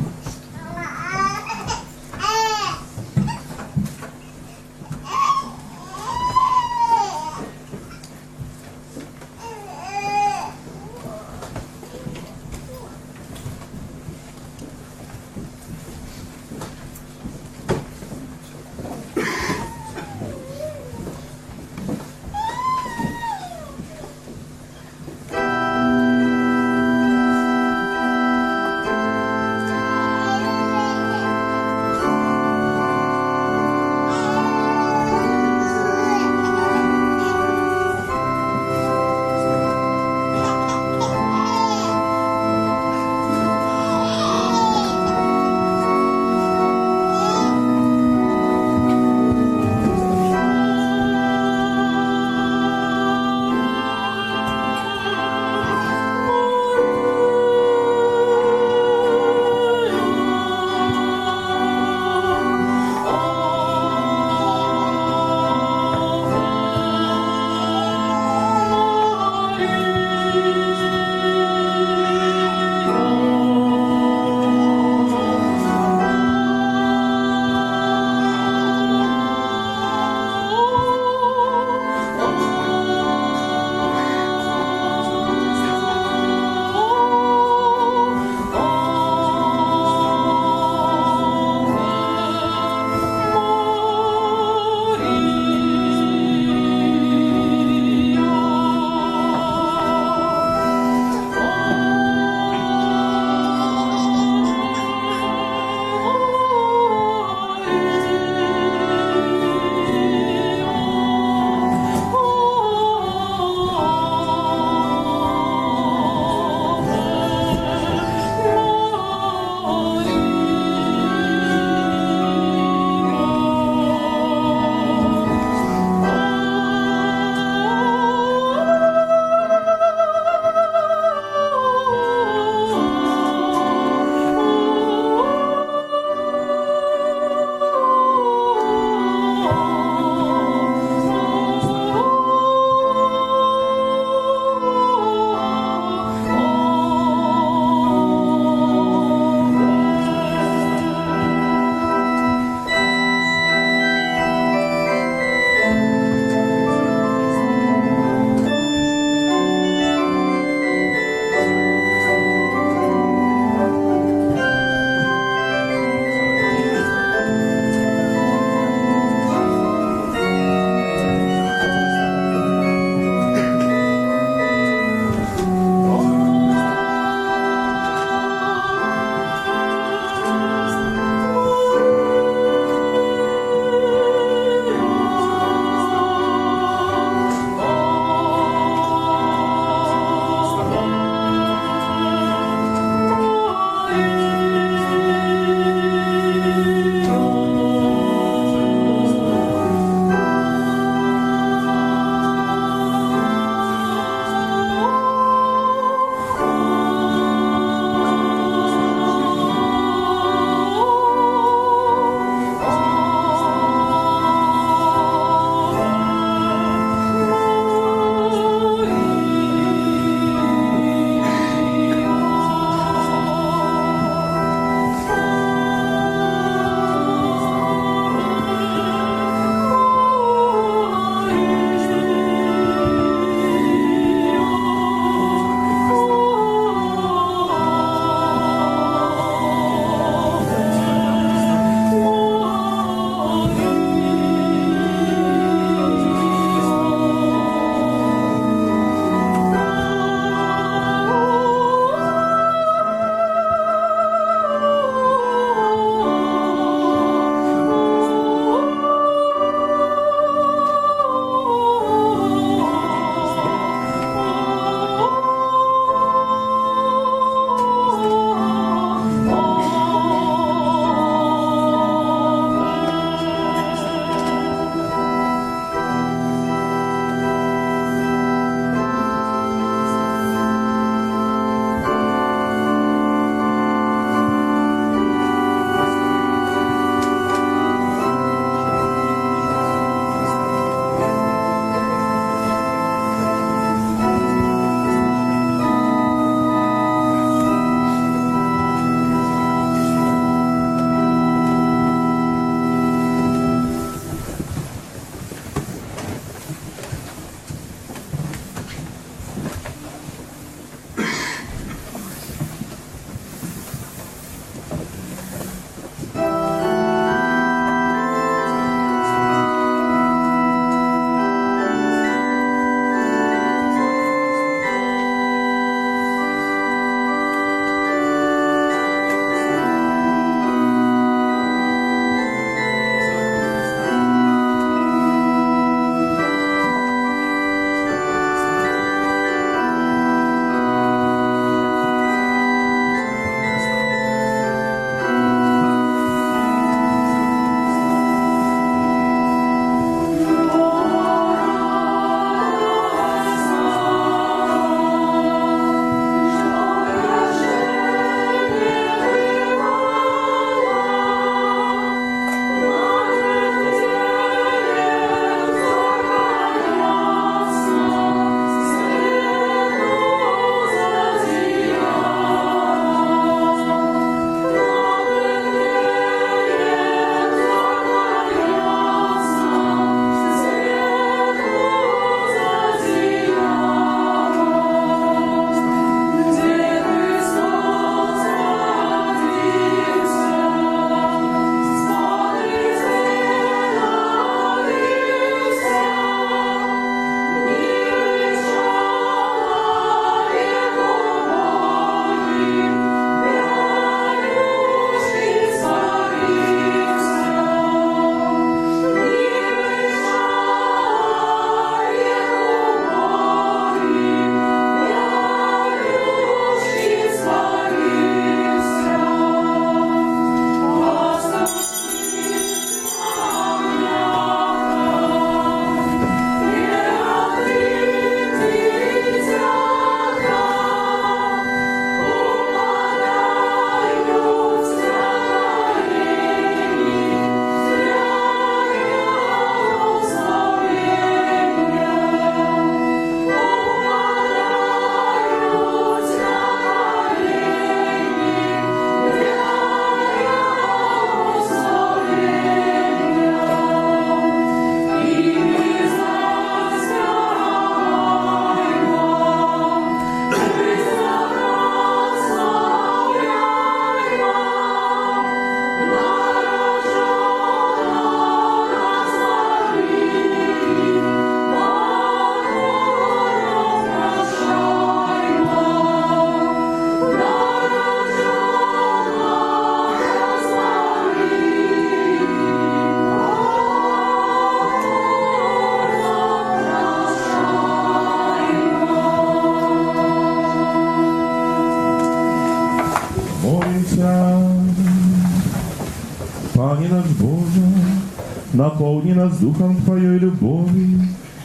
наполни нас духом Твоей любови,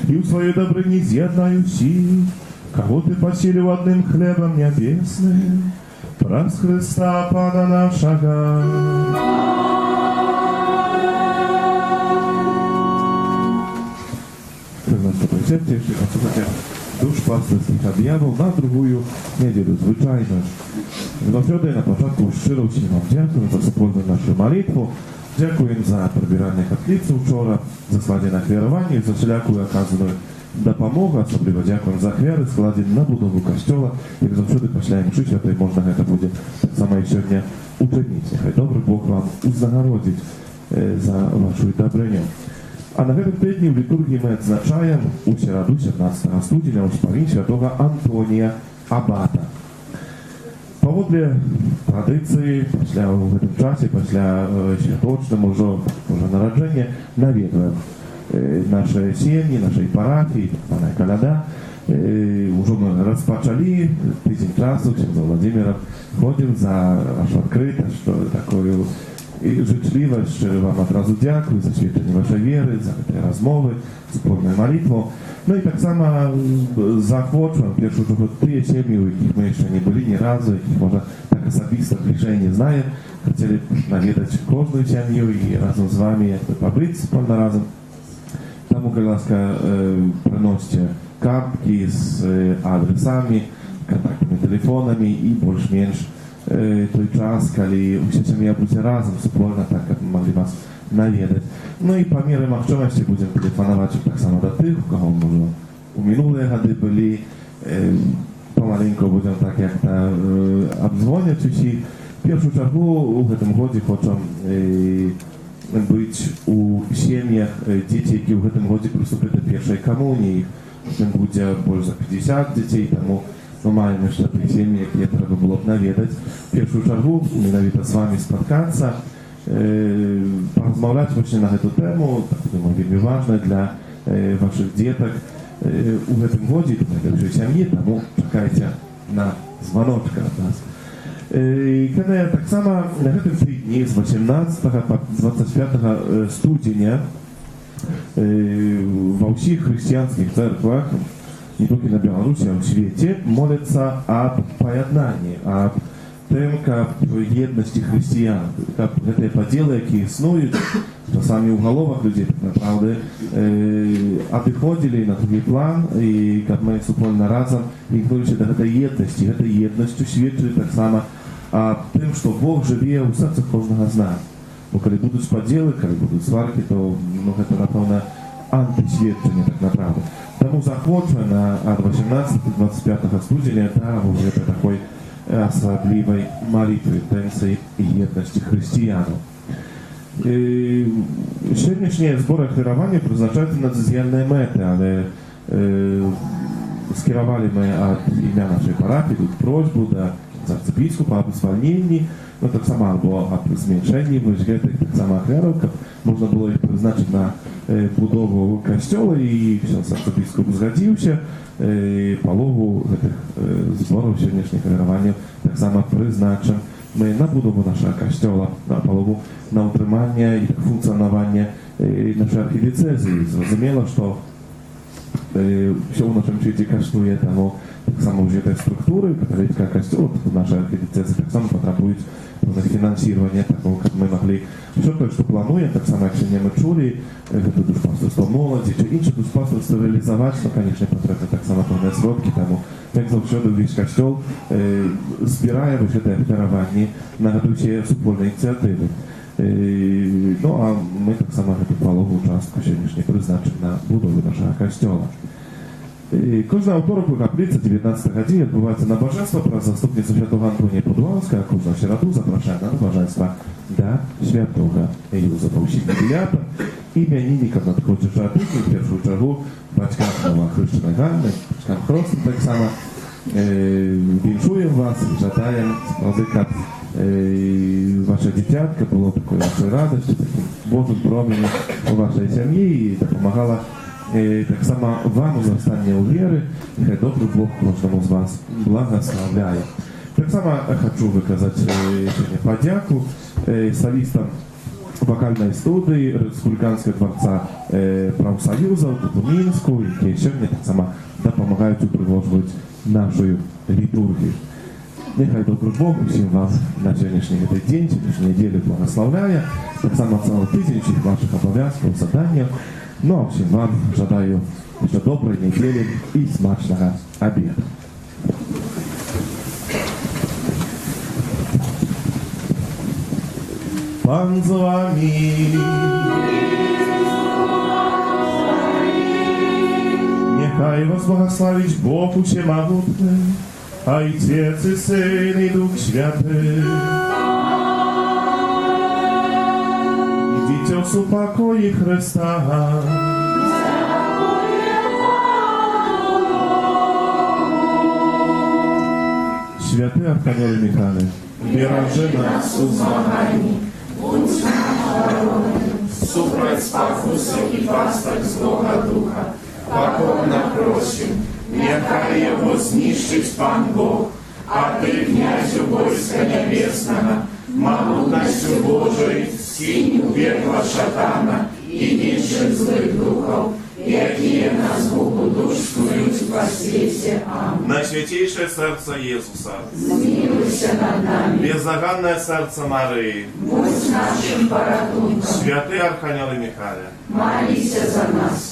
и в Своей добрыне з'єднаю сил, кого Ты поселил одним хлебом небесным, праз Христа Пана нашего. Значит, присядьте, если послушайте duszpasterskich objawów na drugą niedzielę zwyczajną. Zawsze na początku szczerze Ci Wam dziękuję za wspólną naszą modlitwę. Dziękuję za przebieranie kaplicy wczoraj, za składzie na kierowanie, za wszelaką okazaną допомогу, особливо дякуємо за хвіри, складі на будову костьола. Як завжди, після мши святої можна це буде так само і сьогодні учениці. Хай добрий Бог вам узнагородить за вашу добриню. А на гэтым тыдні в літургіі мы адзначаем у сераду 17 студзеня ўспамін святога Антонія Абата. Паводле традыцыі, пасля ў гэтым часе, пасля святочным ужо нараджэння, наведваем наши семьи, нашей парафии, пана Каляда. Уже мы распочали тыдзень часу, за Владимиром ходим за вашу открытость, что такое życzliwość, szczerze Wam od razu dziękuję za świadczenie Waszej wiery, za te rozmowy, wspólną modlitwę. No i tak samo zachłoczłem pierwszą trochę te siebie, jakich my jeszcze nie byli nie razu, jakich może tak osobiste bliżej nie znają. Chcieli nawiedać każdą siemię i razem z Wami jakby pobyć wspólnie razem. Tam ukałaska przenoście kartki z adresami, kontaktnymi telefonami i больше-меньше той час, коли уся сім'я буде разом, супольно, так, як ми могли вас навідати. Ну і по мірі можливості будемо телефонувати так само до тих, у кого, може, у минулі годи були, помаленьку будемо так, як-то обдзвонити усі. В першу чергу у цьому годі хочемо бути у сім'ях дітей, які в цьому годі приступили до першої комунії. Там буде більше за 50 дітей, тому маємо ще такі сім'ї, які треба було б навідати. В першу чергу, менавіта з вами споткатися, порозмовляти właśnie на цю тему, так, думаю, вельми важливо для ваших діток. У гэтым годзе, для сям'і, тому чекайте на звоночка от нас. Когда я так само на гэтым тыдні з 18 по 25 студзеня ва ўсіх хрысціянскіх церквах, не только на Беларуси, а в свете, молятся об поєднанні, об тем, как едности христиан, как это поделы, которые існують, что сами в головах людей, правда, отходили на другий план, и как мы супольно разом, и говорили, до этой едностью свідчить так само о том, что Бог живе у сердцах кожного з нас. Бо коли будуть поділи, коли будуть сварки, то це, напевно, антисвідчення, так направду. Тому захочу от 18 до 25 студзеня да, уже такой особливой молитвы, тенции и едности христиан. Сьогоднішні збори хвірування призначаються на соціальні мети, але скерували ми від ім'я нашої парафії тут просьбу до арцебіскупа об звільненні, ну так само або об зменшенні вижгетих так само ахвярів, як можна було їх призначити на будову костьола, і зараз арцебіскуп згодився, полову цих зборів сьогоднішніх хвірувань так само призначимо ми на будову нашого костьола, на полову на утримання і функціонування нашої архідіцезії. Зрозуміло, що все в нашому світі коштує, тому так само вже цієї структури, католицька костюла, наша архідіцезія так само потребують фінансування, такого, як ми могли. Все те, що планує, так само, як сьогодні ми чули, це душпастерство молоді, чи інше душпастерство реалізувати, то, звісно, потрібно так само певні сродки, тому, як завжди, весь костюл збирає вже те оперування на всі супольні ініціативи. Ну, а ми так само цю полову частку сьогоднішню призначимо на будову нашого костюла. Кожного вторку каплиці 19 годин відбувається набожество про заступницю святого Антонія Подвалського, а кожного сироту запрошує на набожество до святого Юзефа усіх юбілятів. Ім'янінникам надходжу жартики, в першу чергу батькам новохрещеної Ганни, батькам Хросту так само. Віншуємо вас, жадаємо, щоб ваше дитятко було такою вашою радістю, таким Божим променем у вашій сім'ї і допомагало так само вам у зростання у віри, нехай добрий Бог кожному з вас благословляє. Так само хочу виказати сьогодні подяку солістам вокальной студии Республиканского дворца профсоюзов тут у Минску, які сьогодні так само допомагають упроводжувати нашу літургію. Нехай добрый Бог всем вам на сегодняшний этот день, сегодняшнюю неделю благословляя, так само целых тысяч ваших обовязков, заданий. Ну а всем вам желаю еще доброй недели и смачного обеда. Пан з вами. Нехай вас благословить Бог Всемогутный, Отец и Сын и Дух Святый. Идите в покое Христа. Святый Архангел Михаил, бережи нас у змаганні, будь нам обороною, супроть спокусов и пасток злого духа, покорно просим, нехай его знищить Пан Бог, а ты, князю войска небесного, могутностью Божией, скинь векла шатана и низших злых духов, якие на звуку душ скують во свете. Аминь. На святейшее сердце Иисуса, Змилуйся над нами, беззаганное сердце Марии, будь нашим порятунком, святый Архангел Михаил, молися за нас.